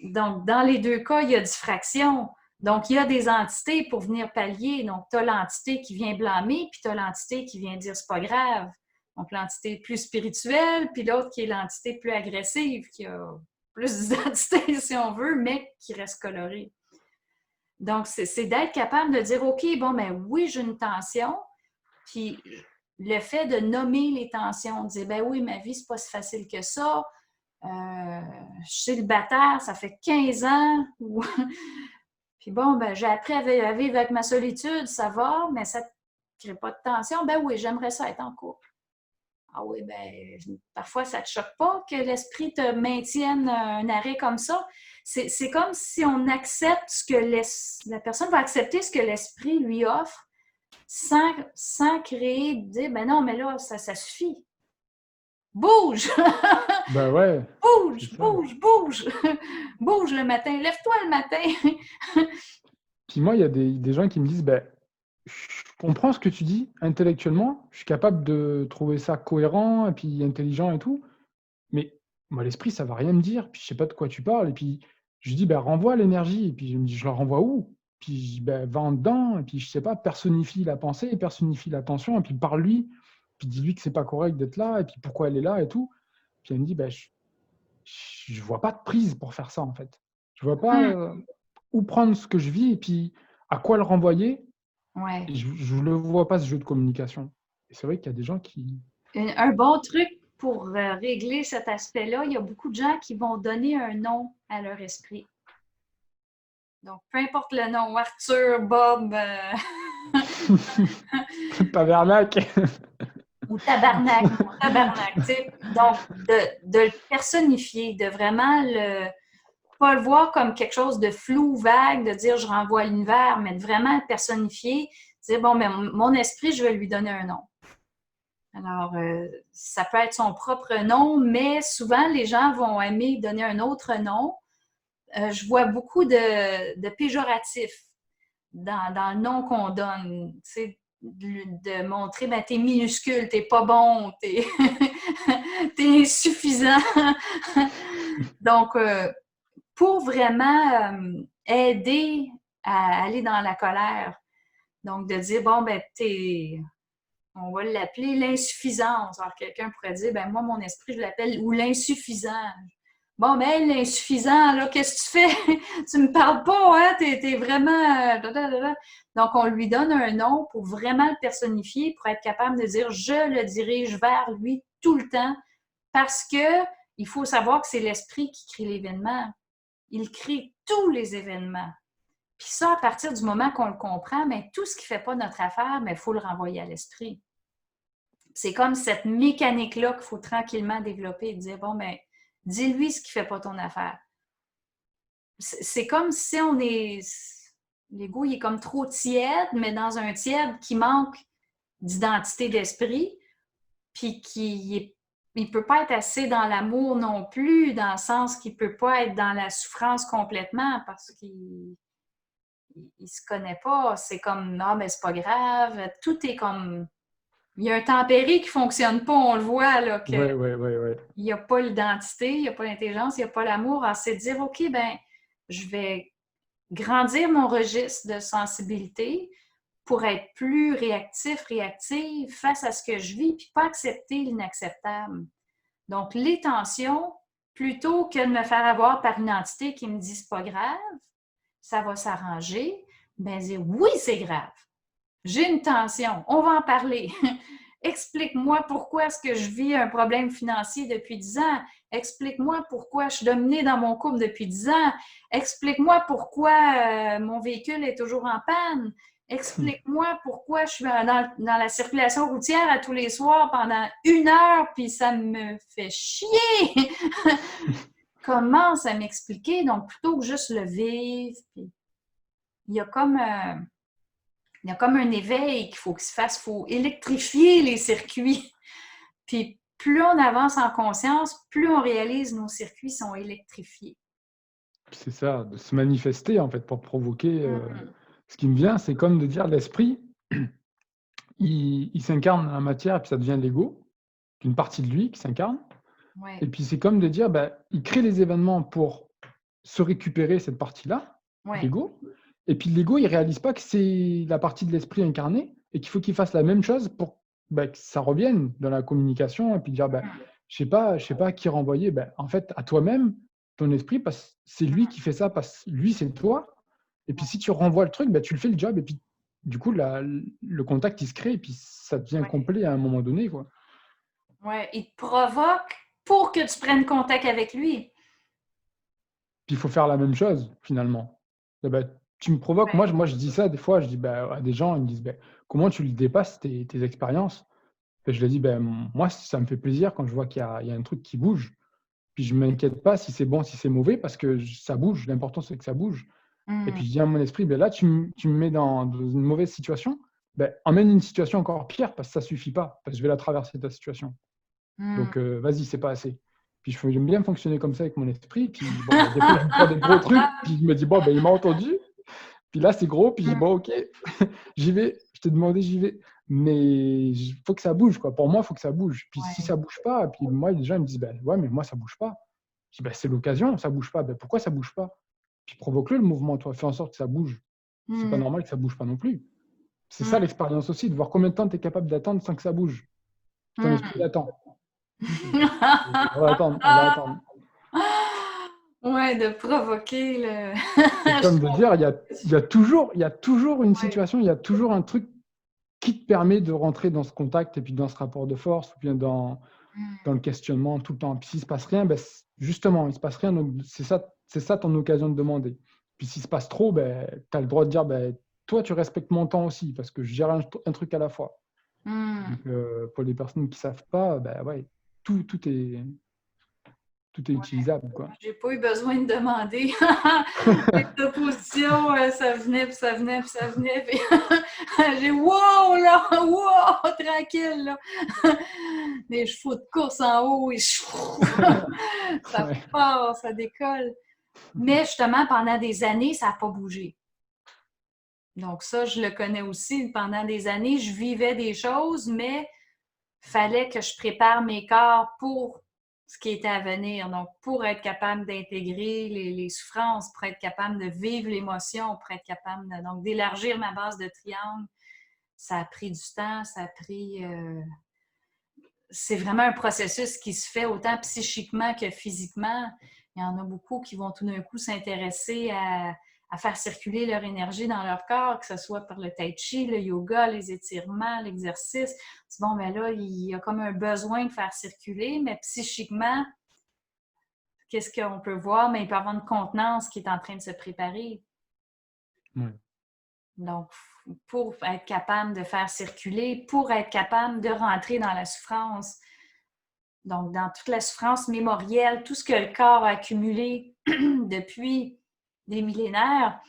Donc dans les deux cas, il y a diffraction. Donc il y a des entités pour venir pallier. Donc tu as l'entité qui vient blâmer, puis tu as l'entité qui vient dire c'est pas grave. Donc l'entité plus spirituelle, puis l'autre qui est l'entité plus agressive, qui a plus d'identité si on veut, mais qui reste colorée. Donc, c'est d'être capable de dire, OK, bon, ben oui, j'ai une tension, puis le fait de nommer les tensions, de dire, ben oui, ma vie, c'est pas si facile que ça, je suis célibataire, ça fait 15 ans, puis bon, ben j'ai appris à vivre avec ma solitude, ça va, mais ça ne crée pas de tension. Ben oui, j'aimerais ça être en couple. Ah oui, ben parfois, ça ne te choque pas que l'esprit te maintienne un arrêt comme ça. C'est comme si on accepte ce que la personne va accepter ce que l'esprit lui offre sans créer, dire, ben non, mais là, ça suffit. Bouge! Ben ouais, c'est Bouge, ça. bouge, bouge! Bouge le matin, lève-toi le matin! Puis moi, il y a des gens qui me disent, je comprends ce que tu dis intellectuellement, je suis capable de trouver ça cohérent et puis intelligent et tout, mais moi, l'esprit, ça va rien me dire, puis je sais pas de quoi tu parles. Et puis je lui dis, renvoie l'énergie. Et puis je me dis, je la renvoie où? Puis je dis, va en dedans, et puis je sais pas, personnifie la pensée, personnifie l'attention, et puis parle-lui, puis dis-lui que c'est pas correct d'être là, et puis pourquoi elle est là et tout. Puis elle me dit, je vois pas de prise pour faire ça, en fait. Je vois pas où prendre ce que je vis et puis à quoi le renvoyer. Ouais. Et je le vois pas, ce jeu de communication. Et c'est vrai qu'il y a des gens qui... Un bon truc pour régler cet aspect-là, il y a beaucoup de gens qui vont donner un nom à leur esprit. Donc, peu importe le nom, Arthur, Bob Tabernacle. ou Tabarnak, non, Tabarnak. Donc, de le personnifier, de vraiment pas le voir comme quelque chose de flou, vague, de dire je renvoie à l'univers, mais de vraiment le personnifier, dire bon, mais mon esprit, je vais lui donner un nom. Alors, ça peut être son propre nom, mais souvent, les gens vont aimer donner un autre nom. Je vois beaucoup de péjoratifs dans le nom qu'on donne. Tu sais, de montrer, ben, t'es minuscule, t'es pas bon, t'es insuffisant. Donc, pour vraiment aider à aller dans la colère, donc de dire, bon, ben, on va l'appeler l'insuffisance. Alors, quelqu'un pourrait dire, ben moi, mon esprit, je l'appelle ou l'insuffisant. Bon, ben, l'insuffisant, là, qu'est-ce que tu fais? Tu me parles pas, hein? T'es vraiment... Donc, on lui donne un nom pour vraiment le personnifier, pour être capable de dire, je le dirige vers lui tout le temps, parce que il faut savoir que c'est l'esprit qui crée l'événement. Il crée tous les événements. Puis ça, à partir du moment qu'on le comprend, mais tout ce qui ne fait pas notre affaire, il faut le renvoyer à l'esprit. C'est comme cette mécanique-là qu'il faut tranquillement développer et dire, bon, ben, dis-lui ce qui ne fait pas ton affaire. C'est comme si on est... L'ego, il est comme trop tiède, mais dans un tiède qui manque d'identité d'esprit, puis qui il ne peut pas être assez dans l'amour non plus, dans le sens qu'il ne peut pas être dans la souffrance complètement parce qu'il ne se connaît pas. C'est comme, non, mais c'est pas grave. Tout est comme... Il y a un tempéré qui ne fonctionne pas, on le voit, là, que Ouais. il n'y a pas l'identité, il n'y a pas l'intelligence, il n'y a pas l'amour. Alors, c'est de dire, OK, ben, je vais grandir mon registre de sensibilité pour être plus réactif, réactive face à ce que je vis, puis pas accepter l'inacceptable. Donc, les tensions, plutôt que de me faire avoir par une entité qui me dit c'est pas grave, ça va s'arranger, bien dire oui, c'est grave. J'ai une tension, on va en parler. Explique-moi pourquoi est-ce que je vis un problème financier depuis 10 ans. Explique-moi pourquoi je suis dominée dans mon couple depuis 10 ans. Explique-moi pourquoi mon véhicule est toujours en panne. Explique-moi pourquoi je suis dans la circulation routière à tous les soirs pendant 1 heure, puis ça me fait chier. Commence à m'expliquer, donc plutôt que juste le vivre. Puis il y a comme un éveil qu'il faut qu'il se fasse, il faut électrifier les circuits. Puis plus on avance en conscience, plus on réalise que nos circuits sont électrifiés. C'est ça, de se manifester en fait pour provoquer. Ce qui me vient, c'est comme de dire l'esprit, il s'incarne dans la matière et puis ça devient l'ego, une partie de lui qui s'incarne. Ouais. Et puis c'est comme de dire, il crée les événements pour se récupérer cette partie-là, l'ego. Et puis l'ego, il ne réalise pas que c'est la partie de l'esprit incarné et qu'il faut qu'il fasse la même chose pour que ça revienne dans la communication et puis dire, je ne sais pas à qui renvoyer. En fait, à toi-même, ton esprit, parce que c'est lui qui fait ça, parce que lui, c'est toi. Et puis si tu renvoies le truc, tu le fais le job et puis du coup, le contact, il se crée et puis ça devient complet à un moment donné, quoi. Ouais, il te provoque pour que tu prennes contact avec lui. Puis il faut faire la même chose, finalement. Tu me provoques, moi je dis ça des fois, je dis à des gens, ils me disent comment tu le dépasses tes expériences. Je leur dis moi ça me fait plaisir quand je vois qu'il y a un truc qui bouge. Puis je ne m'inquiète pas si c'est bon, si c'est mauvais, parce que ça bouge, l'important c'est que ça bouge. Et puis je dis à mon esprit, là tu me mets dans une mauvaise situation, emmène une situation encore pire parce que ça ne suffit pas, parce que je vais la traverser ta situation. Donc vas-y, c'est pas assez. Puis j'aime bien fonctionner comme ça avec mon esprit. Puis des fois, je me prends des gros trucs. Puis je me dis, il m'a entendu. Puis là, c'est gros. Puis je dis, ok, j'y vais. Je t'ai demandé, j'y vais. Mais il faut que ça bouge, quoi. Pour moi, il faut que ça bouge. Puis si ça bouge pas, puis moi, les gens ils me disent, ouais, mais moi, ça bouge pas. Je dis, c'est l'occasion, ça bouge pas. Pourquoi ça bouge pas? Puis provoque-le le mouvement, toi. Fais en sorte que ça bouge. C'est pas normal que ça bouge pas non plus. C'est ça l'expérience aussi, de voir combien de temps tu es capable d'attendre sans que ça bouge. Ton esprit attend. On va attendre. Ouais, de provoquer le. C'est comme de dire, il y a toujours une situation, il y a toujours un truc qui te permet de rentrer dans ce contact et puis dans ce rapport de force ou bien dans le questionnement tout le temps. Puis s'il ne se passe rien, justement, il ne se passe rien, donc c'est ça ton occasion de demander. Puis s'il se passe trop, tu as le droit de dire, toi, tu respectes mon temps aussi parce que je gère un truc à la fois. Donc, pour les personnes qui ne savent pas, tout est utilisable, quoi. J'ai pas eu besoin de demander. Avec l'opposition, ça venait, puis ça venait, puis ça venait. Puis j'ai wow, là! Wow! Tranquille, là! Les chevaux de course en haut, et ça part, ça décolle. Mais justement, pendant des années, ça n'a pas bougé. Donc ça, je le connais aussi. Pendant des années, je vivais des choses, mais il fallait que je prépare mes corps pour ce qui était à venir. Donc, pour être capable d'intégrer les souffrances, pour être capable de vivre l'émotion, pour être capable d'élargir ma base de triangle, ça a pris du temps, ça a pris... c'est vraiment un processus qui se fait autant psychiquement que physiquement. Il y en a beaucoup qui vont tout d'un coup s'intéresser à faire circuler leur énergie dans leur corps, que ce soit par le tai chi, le yoga, les étirements, l'exercice. C'est bon, là, il y a comme un besoin de faire circuler, mais psychiquement, qu'est-ce qu'on peut voir? Mais il peut y avoir une contenance qui est en train de se préparer. Donc, pour être capable de faire circuler, pour être capable de rentrer dans la souffrance, donc dans toute la souffrance mémorielle, tout ce que le corps a accumulé depuis des millénaires,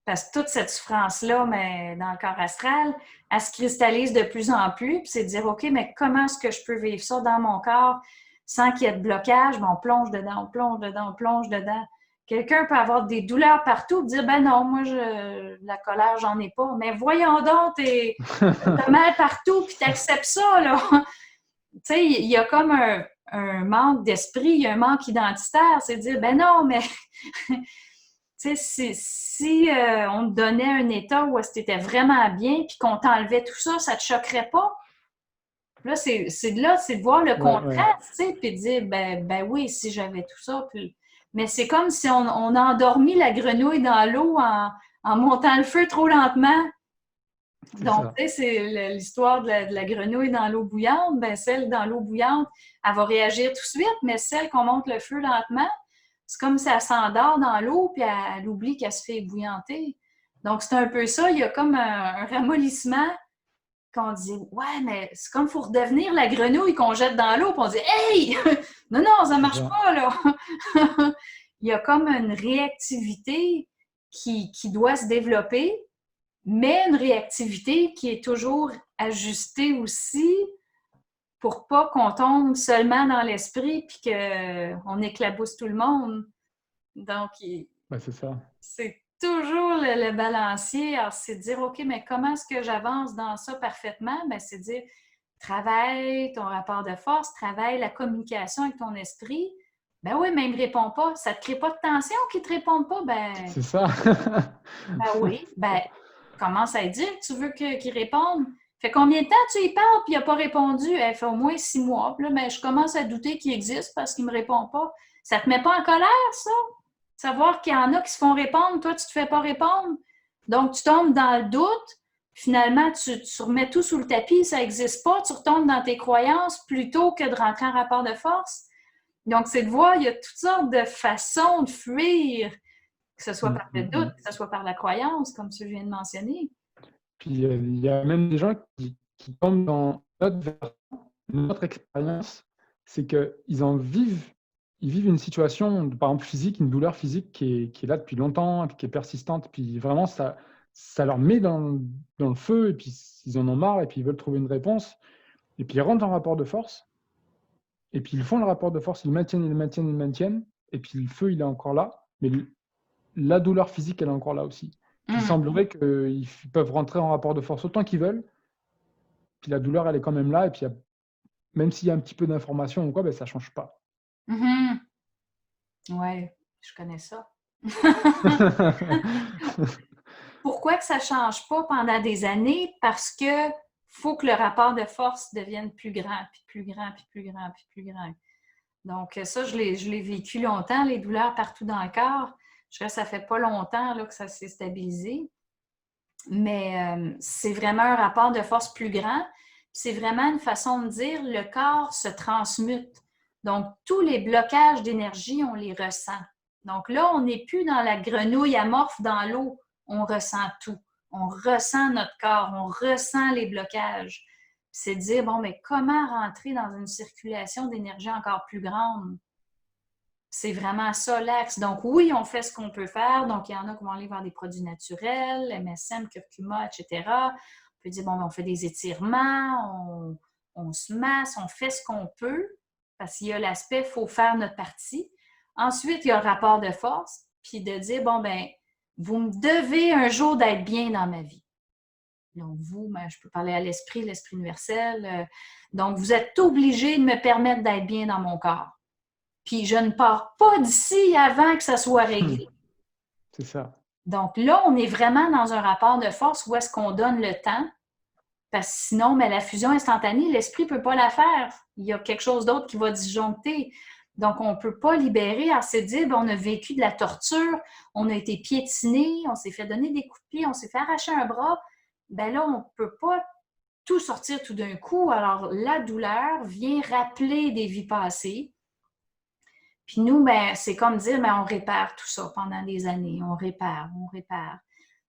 parce que toute cette souffrance-là, mais dans le corps astral, elle se cristallise de plus en plus, puis c'est de dire, OK, mais comment est-ce que je peux vivre ça dans mon corps sans qu'il y ait de blocage? On plonge dedans, on plonge dedans, on plonge dedans. Quelqu'un peut avoir des douleurs partout, dire, non, moi, la colère, j'en ai pas. Mais voyons donc, t'as mal partout, puis t'acceptes ça, là. Tu sais, il y a comme un manque d'esprit, il y a un manque identitaire, c'est de dire, non, mais... Tu Tu sais, si on te donnait un état où tu étais vraiment bien, puis qu'on t'enlevait tout ça, ça te choquerait pas? Là, c'est de voir le Ouais, ouais. contraste, tu sais, puis de dire, ben oui, si j'avais tout ça. Mais c'est comme si on a endormi la grenouille dans l'eau en montant le feu trop lentement. C'est Donc, ça. tu sais, c'est l'histoire de la grenouille dans l'eau bouillante. Ben, celle dans l'eau bouillante, elle va réagir tout de suite, mais celle qu'on monte le feu lentement, c'est comme si elle s'endort dans l'eau puis elle oublie qu'elle se fait ébouillanter. Donc, c'est un peu ça. Il y a comme un ramollissement qu'on dit ouais, mais c'est comme pour redevenir la grenouille qu'on jette dans l'eau, puis on dit hey! Non, non, ça C'est marche ça. pas, là! Il y a comme une réactivité qui doit se développer, mais une réactivité qui est toujours ajustée aussi pour pas qu'on tombe seulement dans l'esprit puis qu'on éclabousse tout le monde. Donc, Bah, c'est ça. c'est toujours le balancier. Alors, c'est de dire, OK, mais comment est-ce que j'avance dans ça parfaitement? Bien, c'est de dire, travaille ton rapport de force, travaille la communication avec ton esprit. Ben oui, mais il ne me répond pas. Ça ne te crée pas de tension qu'il ne te réponde pas? C'est ça. Ben oui. Ben, commence à dire que tu veux qu'il réponde. Fait combien de temps tu y parles puis il n'a pas répondu? Elle fait au moins 6 mois. Puis là, ben, je commence à douter qu'il existe parce qu'il ne me répond pas. Ça ne te met pas en colère, ça? Savoir qu'il y en a qui se font répondre, toi, tu ne te fais pas répondre. Donc, tu tombes dans le doute. Finalement, tu remets tout sous le tapis, ça n'existe pas. Tu retombes dans tes croyances plutôt que de rentrer en rapport de force. Donc, c'est de voir, il y a toutes sortes de façons de fuir, que ce soit Mm, par le mm, doute, mm. que ce soit par la croyance, comme tu viens de mentionner. Puis il y a même des gens qui tombent dans notre expérience, c'est ils vivent une situation, par exemple physique, une douleur physique qui est là depuis longtemps, qui est persistante, puis vraiment ça leur met dans le feu, et puis ils en ont marre, et puis ils veulent trouver une réponse, et puis ils rentrent en rapport de force, et puis ils font le rapport de force, ils maintiennent, ils maintiennent, ils maintiennent, et puis le feu il est encore là, mais la douleur physique elle est encore là aussi. Puis il Hum, semblerait qu'ils peuvent rentrer en rapport de force autant qu'ils veulent, puis la douleur elle est quand même là, et puis même s'il y a un petit peu d'information ou quoi, ben, ça ne change pas. mhm. Ouais, je connais ça. Pourquoi que ça ne change pas pendant des années? Parce que faut que le rapport de force devienne plus grand, puis plus grand, puis plus grand, puis plus grand. Donc, ça, je l'ai vécu longtemps, les douleurs partout dans le corps. Je dirais que ça fait pas longtemps là, que ça s'est stabilisé. Mais c'est vraiment un rapport de force plus grand. C'est vraiment une façon de dire le corps se transmute. Donc, tous les blocages d'énergie, on les ressent. Donc là, on n'est plus dans la grenouille amorphe dans l'eau. On ressent tout. On ressent notre corps, on ressent les blocages. C'est de dire, bon, mais comment rentrer dans une circulation d'énergie encore plus grande? C'est vraiment ça l'axe. Donc, oui, on fait ce qu'on peut faire. Donc, il y en a qui vont aller vers des produits naturels, MSM, curcuma, etc. On peut dire, bon, on fait des étirements, on se masse, on fait ce qu'on peut, parce qu'il y a l'aspect, il faut faire notre partie. Ensuite, il y a le rapport de force, puis de dire, bon, ben, vous me devez un jour d'être bien dans ma vie. Donc, vous, ben, je peux parler à l'esprit universel. Donc, vous êtes obligé de me permettre d'être bien dans mon corps. Puis je ne pars pas d'ici avant que ça soit réglé. C'est ça. Donc là, on est vraiment dans un rapport de force où est-ce qu'on donne le temps, parce que sinon, mais la fusion instantanée, l'esprit ne peut pas la faire. Il y a quelque chose d'autre qui va disjoncter. Donc, on ne peut pas libérer. Alors, c'est dire, on a vécu de la torture, on a été piétiné, on s'est fait donner des coups de pied, on s'est fait arracher un bras. Ben là, on ne peut pas tout sortir tout d'un coup. Alors, la douleur vient rappeler des vies passées. Puis nous, ben, c'est comme dire, ben, on répare tout ça pendant des années. On répare, on répare.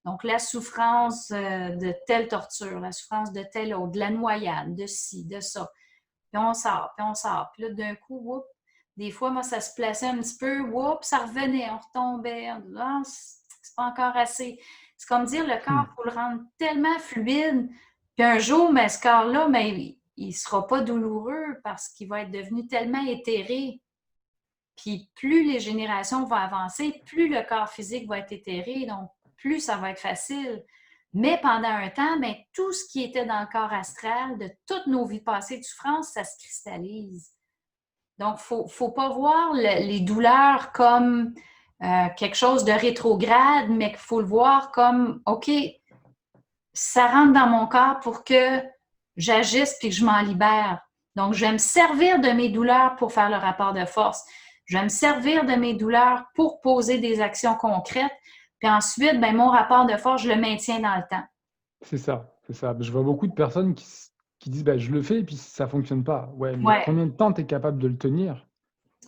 Donc, la souffrance de telle torture, la souffrance de telle autre, de la noyade, de ci, de ça. Puis on sort, puis on sort. Puis là, d'un coup, whoop, des fois, moi, ça se plaçait un petit peu, whoop, ça revenait, on retombait. Ah, c'est pas encore assez. C'est comme dire, le corps, il faut le rendre tellement fluide. Puis un jour, mais ce corps-là, mais il ne sera pas douloureux parce qu'il va être devenu tellement éthéré. Puis plus les générations vont avancer, plus le corps physique va être éthéré, donc plus ça va être facile. Mais pendant un temps, bien, tout ce qui était dans le corps astral, de toutes nos vies passées de souffrance, ça se cristallise. Donc, il ne faut pas voir les douleurs comme quelque chose de rétrograde, mais qu'il faut le voir comme, OK, ça rentre dans mon corps pour que j'agisse puis que je m'en libère. Donc, je vais me servir de mes douleurs pour faire le rapport de force. Je vais me servir de mes douleurs pour poser des actions concrètes. Puis ensuite, ben, mon rapport de force, je le maintiens dans le temps. C'est ça, c'est ça. Je vois beaucoup de personnes qui disent bah, je le fais et puis ça fonctionne pas. Ouais, mais Ouais. combien de temps tu es capable de le tenir?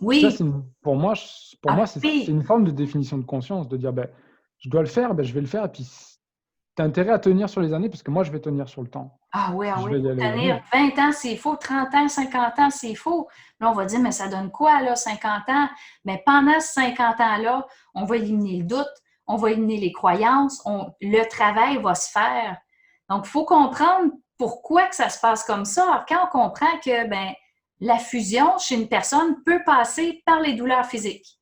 Puis ça, Oui. pour moi, c'est Oui. une forme de définition de conscience, de dire bah, je dois le faire, bah, je vais le faire, et puis tu as intérêt à tenir sur les années parce que moi, je vais tenir sur le temps. Ah oui, ah Je oui, vais il y faut aller. tenir Oui, 20 ans s'il faut, 30 ans, 50 ans s'il faut. Là, on va dire, mais ça donne quoi, là, 50 ans? Mais pendant ces 50 ans-là, on va éliminer le doute, on va éliminer les croyances, le travail va se faire. Donc, il faut comprendre pourquoi que ça se passe comme ça. Alors, quand on comprend que ben, la fusion chez une personne peut passer par les douleurs physiques.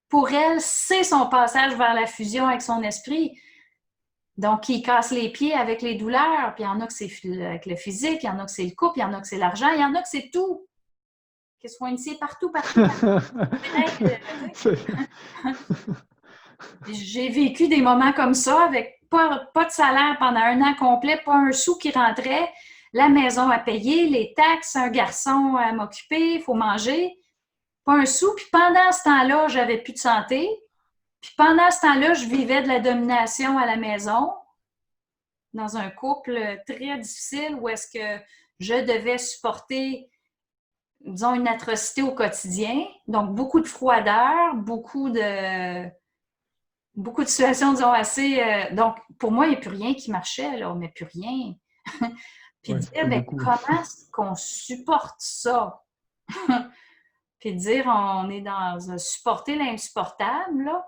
Pour elle, c'est son passage vers la fusion avec son esprit. Donc, il casse les pieds avec les douleurs, puis il y en a que c'est avec le physique, il y en a que c'est le couple, il y en a que c'est l'argent, il y en a que c'est tout. Qu'ils soient initiés partout, partout, partout. C'est- J'ai vécu des moments comme ça avec pas de salaire pendant un an complet, pas un sou qui rentrait, la maison à payer, les taxes, un garçon à m'occuper, il faut manger, pas un sou. Puis pendant ce temps-là, j'avais plus de santé. Puis pendant ce temps-là, je vivais de la domination à la maison, dans un couple très difficile où est-ce que je devais supporter, disons, une atrocité au quotidien. Donc, beaucoup de froideur, beaucoup de situations, disons, assez... donc, pour moi, il n'y a plus rien qui marchait, là, mais plus rien. Puis Ouais, ça dire, fait ben, beaucoup. comment est-ce qu'on supporte ça? Puis dire, on est dans supporter l'insupportable, là.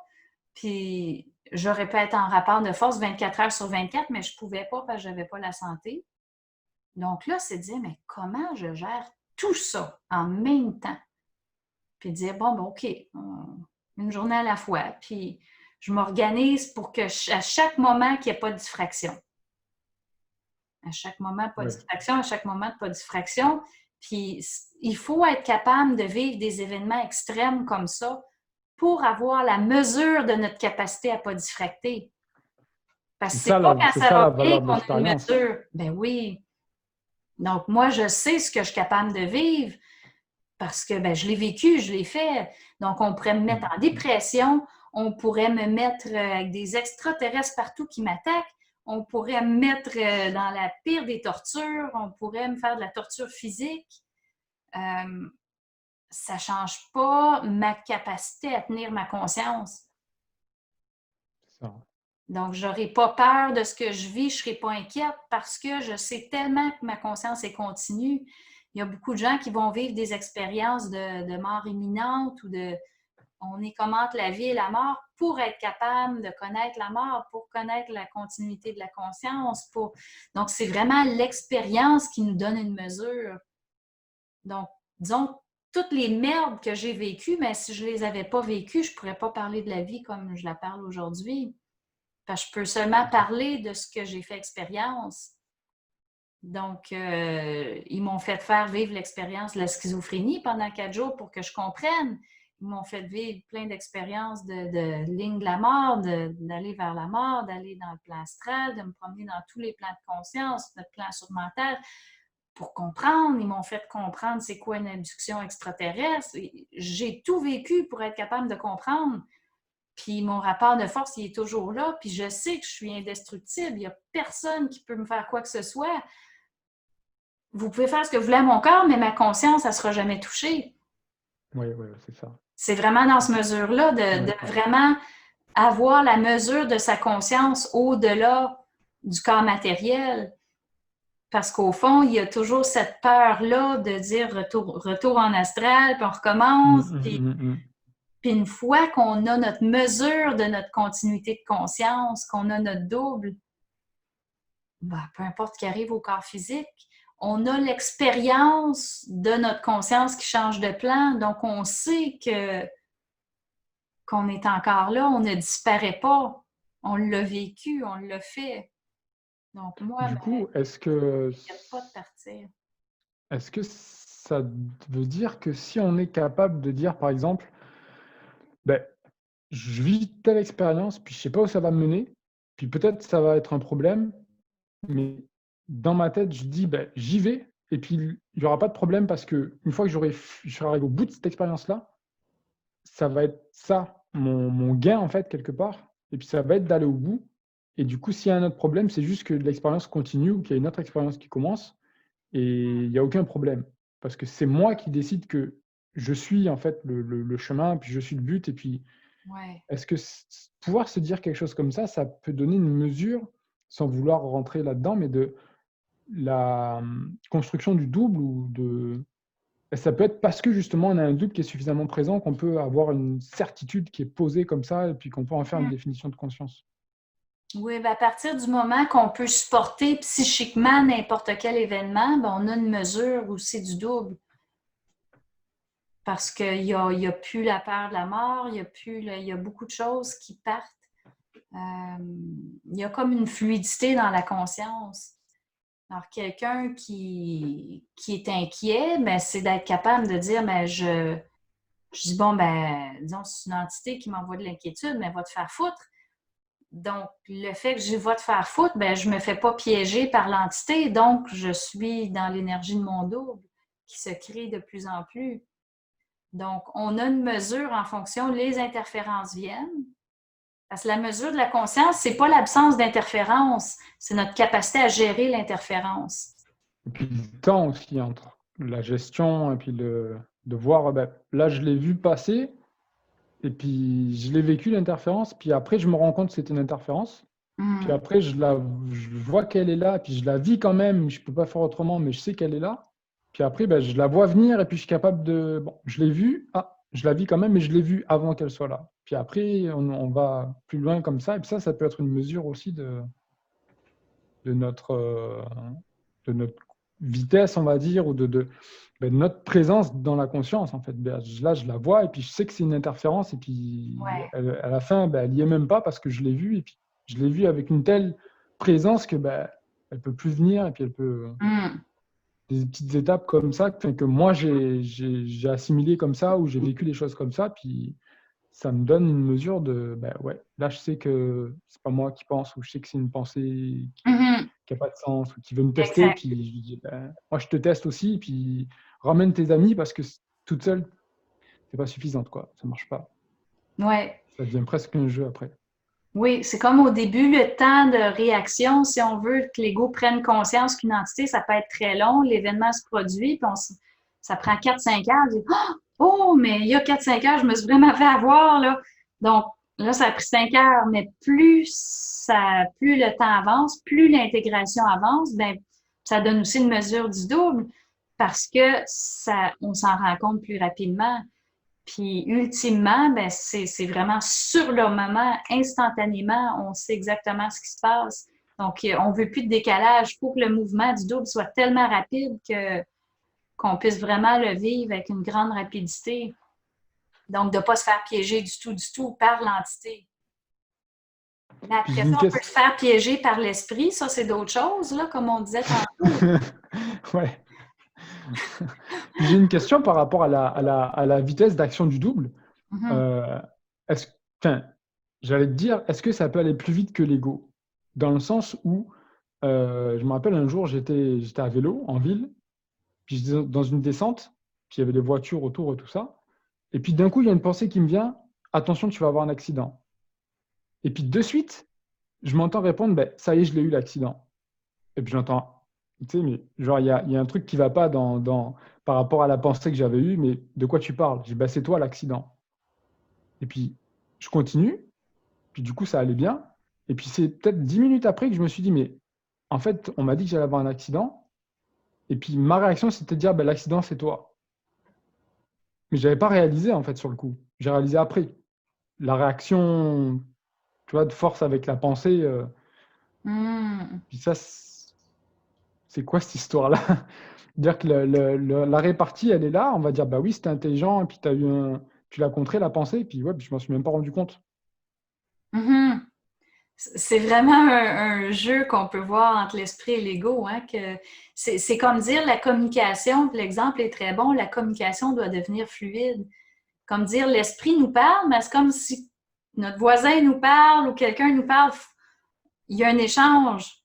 Puis j'aurais pu être en rapport de force 24 heures sur 24, mais je ne pouvais pas parce que je n'avais pas la santé. Donc là, c'est de dire, mais comment je gère tout ça en même temps? Puis dire, bon, OK, une journée à la fois. Puis je m'organise pour que à chaque moment, qu'il n'y ait pas de distraction. À chaque moment, pas de Ouais. distraction, à chaque moment, pas de distraction. Puis il faut être capable de vivre des événements extrêmes comme ça pour avoir la mesure de notre capacité à ne pas diffracter. Parce que c'est pas quand C'est ça ça va la bien valeur de qu'on a une l'expérience. mesure. Ben oui. Donc, moi, je sais ce que je suis capable de vivre parce que ben, je l'ai vécu, je l'ai fait. Donc, on pourrait me mettre en dépression, on pourrait me mettre avec des extraterrestres partout qui m'attaquent, on pourrait me mettre dans la pire des tortures, on pourrait me faire de la torture physique. Ça ne change pas ma capacité à tenir ma conscience. C'est ça. Donc, je n'aurai pas peur de ce que je vis, je ne serai pas inquiète parce que je sais tellement que ma conscience est continue. Il y a beaucoup de gens qui vont vivre des expériences de mort imminente ou de on est comme entre la vie et la mort pour être capable de connaître la mort, pour connaître la continuité de la conscience. Donc, c'est vraiment l'expérience qui nous donne une mesure. Donc, disons, toutes les merdes que j'ai vécues, mais si je ne les avais pas vécues, je ne pourrais pas parler de la vie comme je la parle aujourd'hui. Parce que je peux seulement parler de ce que j'ai fait expérience. Donc, ils m'ont fait faire vivre l'expérience de la schizophrénie pendant 4 jours pour que je comprenne. Ils m'ont fait vivre plein d'expériences de ligne de la mort, d'aller vers la mort, d'aller dans le plan astral, de me promener dans tous les plans de conscience, le plan surmental, pour comprendre. Ils m'ont fait comprendre c'est quoi une abduction extraterrestre. J'ai tout vécu pour être capable de comprendre. Puis mon rapport de force, il est toujours là. Puis je sais que je suis indestructible. Il n'y a personne qui peut me faire quoi que ce soit. Vous pouvez faire ce que vous voulez à mon corps, mais ma conscience, elle ne sera jamais touchée. Oui, oui, c'est ça. C'est vraiment dans ce mesure-là Ouais, de ouais. vraiment avoir la mesure de sa conscience au-delà du corps matériel. Parce qu'au fond, il y a toujours cette peur-là de dire retour en astral, puis on recommence. Puis une fois qu'on a notre mesure de notre continuité de conscience, qu'on a notre double, ben, peu importe ce qui arrive au corps physique, on a l'expérience de notre conscience qui change de plan, donc on sait qu'on est encore là, on ne disparaît pas, on l'a vécu, on l'a fait. Donc moi, Du ben, coup, il n'y a pas de partir. est-ce que ça veut dire que si on est capable de dire, par exemple, ben, je vis telle expérience, puis je sais pas où ça va me mener, puis peut-être ça va être un problème, mais dans ma tête, je dis: «Beh, j'y vais et puis il y aura pas de problème parce qu'une fois que je serai arrivé au bout de cette expérience-là, ça va être ça, mon gain, en fait, quelque part et puis ça va être d'aller au bout et du coup, s'il y a un autre problème, c'est juste que l'expérience continue ou qu'il y a une autre expérience qui commence et il y a aucun problème. Parce que c'est moi qui décide que je suis, en fait, le chemin, puis je suis le but et puis Ouais. est-ce que pouvoir se dire quelque chose comme ça peut donner une mesure, sans vouloir rentrer là-dedans, mais de la, construction du double ou de ça peut être parce que justement on a un double qui est suffisamment présent qu'on peut avoir une certitude qui est posée comme ça et puis qu'on peut en faire une définition de conscience. Oui, ben à partir du moment qu'on peut supporter psychiquement n'importe quel événement, ben on a une mesure aussi du double. Parce qu'il y a plus la peur de la mort, il y a beaucoup de choses qui partent. Il y a comme une fluidité dans la conscience. Alors, quelqu'un qui est inquiet, ben, c'est d'être capable de dire, ben, je dis, bon, ben, disons, c'est une entité qui m'envoie de l'inquiétude, mais va te faire foutre. Donc, le fait que je vais te faire foutre, ben, je ne me fais pas piéger par l'entité, donc je suis dans l'énergie de mon double qui se crée de plus en plus. Donc, on a une mesure en fonction, les interférences viennent. Parce que la mesure de la conscience, c'est pas l'absence d'interférence, c'est notre capacité à gérer l'interférence. Et puis le temps aussi entre la gestion et puis de voir, bah, là je l'ai vu passer et puis je l'ai vécu l'interférence, puis après je me rends compte que c'était une interférence. Puis Mm. après je vois qu'elle est là, puis je la vis quand même, je peux pas faire autrement, mais je sais qu'elle est là. Puis après, bah, je la vois venir et puis je suis capable de bon, je l'ai vue, ah, je la vis quand même, mais je l'ai vue avant qu'elle soit là. Puis après, on va plus loin comme ça et puis ça peut être une mesure aussi de notre, heu, de notre vitesse, on va dire, ou de notre présence dans la conscience, en fait. Bah, là, je la vois et puis je sais que c'est une interférence et puis Ouais. à la fin, bah, elle y est même pas parce que je l'ai vue et puis je l'ai vue avec une telle présence que, bah, elle peut plus venir et puis elle peut Mm. des petites étapes comme ça, enfin, que moi j'ai assimilé comme ça ou j'ai vécu les choses comme ça, puis ça me donne une mesure de, bah, ouais, là, je sais que c'est pas moi qui pense ou je sais que c'est une pensée Mhm. qui a pas de sens ou qui veut me tester, Exact. puis je lui dis: «Ben, moi, je te teste aussi, puis ramène tes amis parce que toute seule, c'est pas suffisante, quoi, ça marche pas». Ouais. Ça devient presque un jeu après. Oui, c'est comme au début, le temps de réaction, si on veut que l'ego prenne conscience qu'une entité, ça peut être très long, l'événement se produit, puis ça prend 4-5 heures. On dit, oh, mais il y a 4-5 heures, je me suis vraiment fait avoir, là. Donc, là, ça a pris 5 heures, mais plus le temps avance, plus l'intégration avance, ben, ça donne aussi une mesure du double parce que on s'en rend compte plus rapidement. Puis ultimement, ben c'est vraiment sur le moment, instantanément, on sait exactement ce qui se passe. Donc, on ne veut plus de décalage. Il faut que le mouvement du double soit tellement rapide qu'on puisse vraiment le vivre avec une grande rapidité. Donc, de ne pas se faire piéger du tout par l'entité. Mais Puis après j'ai ça, une on peut question. se faire piéger par l'esprit. Ça, c'est d'autres choses, là, comme on disait tantôt. Ouais. Puis j'ai une question par rapport à la vitesse d'action du double. Mhm. Heu, est-ce enfin, j'allais te dire, est-ce que ça peut aller plus vite que l'ego? Dans le sens où, je me rappelle un jour, j'étais à vélo en ville, puis j'étais dans une descente, puis il y avait des voitures autour et tout ça. Et puis d'un coup, il y a une pensée qui me vient: «Attention, tu vas avoir un accident». Et puis de suite, je m'entends répondre: «Beh, ça y est, je l'ai eu l'accident». Et puis j'entends, tu sais, mais genre il y a un truc qui va pas par rapport à la pensée que j'avais eue, mais de quoi tu parles? Je dis: «Bah, c'est toi l'accident». Et puis je continue, puis du coup ça allait bien. Et puis c'est peut-être 10 minutes après que je me suis dit: «Mais en fait, on m'a dit que j'allais avoir un accident». Et puis ma réaction, c'était de dire: «Bah, l'accident, c'est toi». Mais j'avais pas réalisé en fait sur le coup. J'ai réalisé après. La réaction, tu vois, de force avec la pensée, Hmm. puis ça, c'est quoi cette histoire-là? Dire que la répartie, elle est là, on va dire: «Bah oui, c'était intelligent» et puis tu l'as contré la pensée, puis ouais, puis je m'en suis même pas rendu compte. Mhm. C'est vraiment un jeu qu'on peut voir entre l'esprit et l'ego, hein, que c'est comme dire la communication, puis l'exemple est très bon, la communication doit devenir fluide. Comme dire l'esprit nous parle, mais c'est comme si notre voisin nous parle ou quelqu'un nous parle, il y a un échange.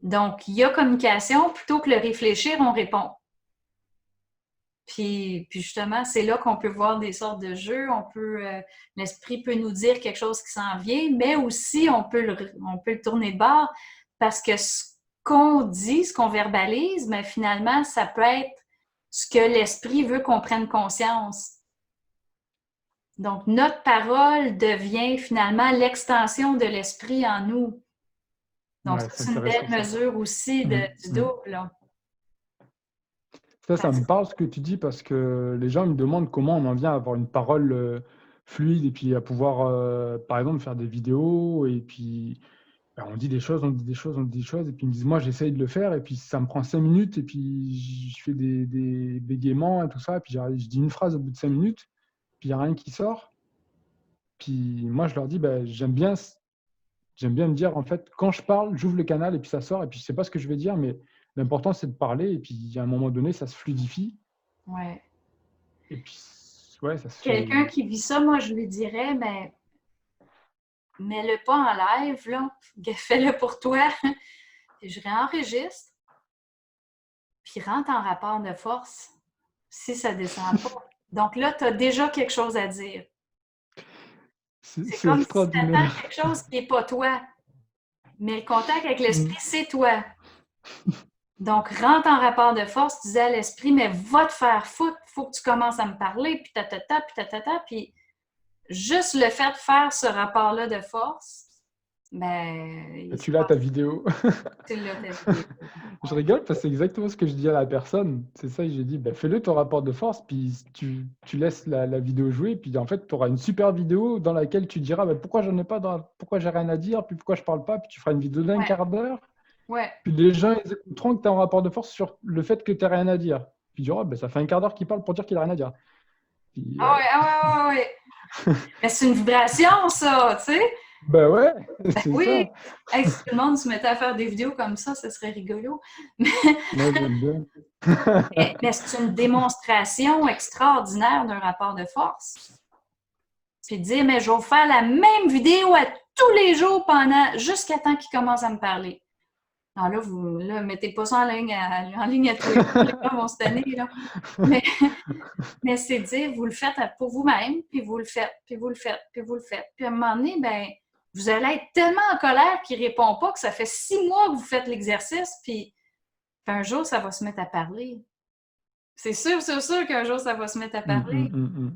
Donc, il y a communication. Plutôt que le réfléchir, on répond. Puis justement, c'est là qu'on peut voir des sortes de jeux. L'esprit peut nous dire quelque chose qui s'en vient, mais aussi on peut le tourner de bord parce que ce qu'on dit, ce qu'on verbalise, mais finalement, ça peut être ce que l'esprit veut qu'on prenne conscience. Donc, notre parole devient finalement l'extension de l'esprit en nous. Donc, Ouais, c'est une belle mesure aussi du double, là. Ça me parle ce que tu dis parce que les gens me demandent comment on en vient à avoir une parole fluide et puis à pouvoir, par exemple, faire des vidéos et puis on dit des choses, on dit des choses, on dit des choses et puis ils me disent moi j'essaye de le faire et puis ça me prend 5 minutes et puis je fais des bégaiements et tout ça et puis je dis une phrase au bout de 5 minutes puis il n'y a rien qui sort. Puis moi je leur dis j'aime bien me dire en fait quand je parle, j'ouvre le canal et puis ça sort et puis je sais pas ce que je vais dire mais l'important c'est de parler et puis à un moment donné ça se fluidifie. Ouais. Et puis, ouais, ça se Quelqu'un fait. qui vit ça, moi, je lui dirais, mais mets-le pas en live, là. Fais-le pour toi. Puis je réenregistre. Puis rentre en rapport de force si ça descend pas. Donc là, tu as déjà quelque chose à dire. C'est C'est comme si tu attends extraordinaire. quelque chose qui n'est pas toi. Mais le contact avec l'esprit, c'est toi. Donc, rentre en rapport de force, tu disais à l'esprit, mais va te faire foutre, il faut que tu commences à me parler, puis tatata, puis tatata, puis juste le fait de faire ce rapport-là de force, il se Tu l'as ta passe. vidéo. Tu l'as ta vidéo. Je rigole parce que c'est exactement ce que je dis à la personne. C'est ça, j'ai dit, fais-le ton rapport de force, puis tu laisses la vidéo jouer, puis en fait, tu auras une super vidéo dans laquelle tu diras pourquoi j'en ai pas, pourquoi j'ai rien à dire, puis pourquoi je parle pas, puis tu feras une vidéo d'un quart d'heure, Ouais. puis les gens ils écouteront que tu as un rapport de force sur le fait que tu n'as rien à dire. Puis ils diront, ça fait un quart d'heure qu'il parle pour dire qu'il a rien à dire. Puis, Ouais. Mais c'est une vibration, ça, tu sais? ouais, c'est Oui. ça. Hey, si tout le monde se mettait à faire des vidéos comme ça serait rigolo. Moi, j'aime bien. Mais c'est une démonstration extraordinaire d'un rapport de force. Puis de dire, mais je vais vous faire la même vidéo à tous les jours jusqu'à temps qu'il commence à me parler. Non, là, vous mettez pas ça en ligne à tous les jours, les gens vont se tanner, là. Mais c'est dire, vous le faites pour vous-même, puis vous le faites, puis vous le faites, puis vous le faites. Puis à un moment donné, vous allez être tellement en colère qu'il ne répond pas que ça fait 6 mois que vous faites l'exercice, puis un jour, ça va se mettre à parler. C'est sûr qu'un jour, ça va se mettre à parler.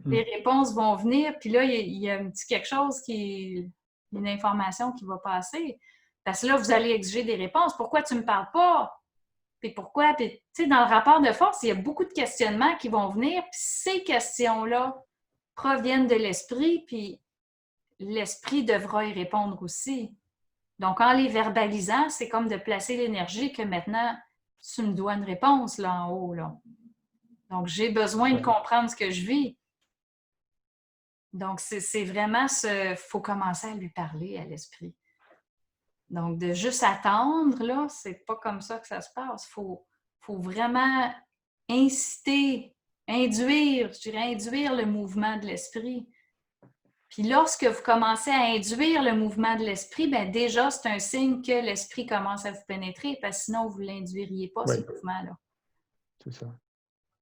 Les réponses vont venir, puis là, il y a un petit quelque chose une information qui va passer. Parce que là, vous allez exiger des réponses. Pourquoi tu ne me parles pas? Puis pourquoi? Puis, tu sais, dans le rapport de force, il y a beaucoup de questionnements qui vont venir, puis ces questions-là proviennent de l'esprit, puis l'esprit devra y répondre aussi. Donc, en les verbalisant, c'est comme de placer l'énergie que maintenant, tu me dois une réponse là en haut, là. Donc, j'ai besoin de comprendre ce que je vis. Donc, c'est vraiment faut commencer à lui parler à l'esprit. Donc, de juste attendre, là, c'est pas comme ça que ça se passe. Faut vraiment inciter, induire le mouvement de l'esprit. Puis lorsque vous commencez à induire le mouvement de l'esprit, déjà, c'est un signe que l'esprit commence à vous pénétrer, parce que sinon, vous ne l'induiriez pas, ce mouvement-là. C'est ça.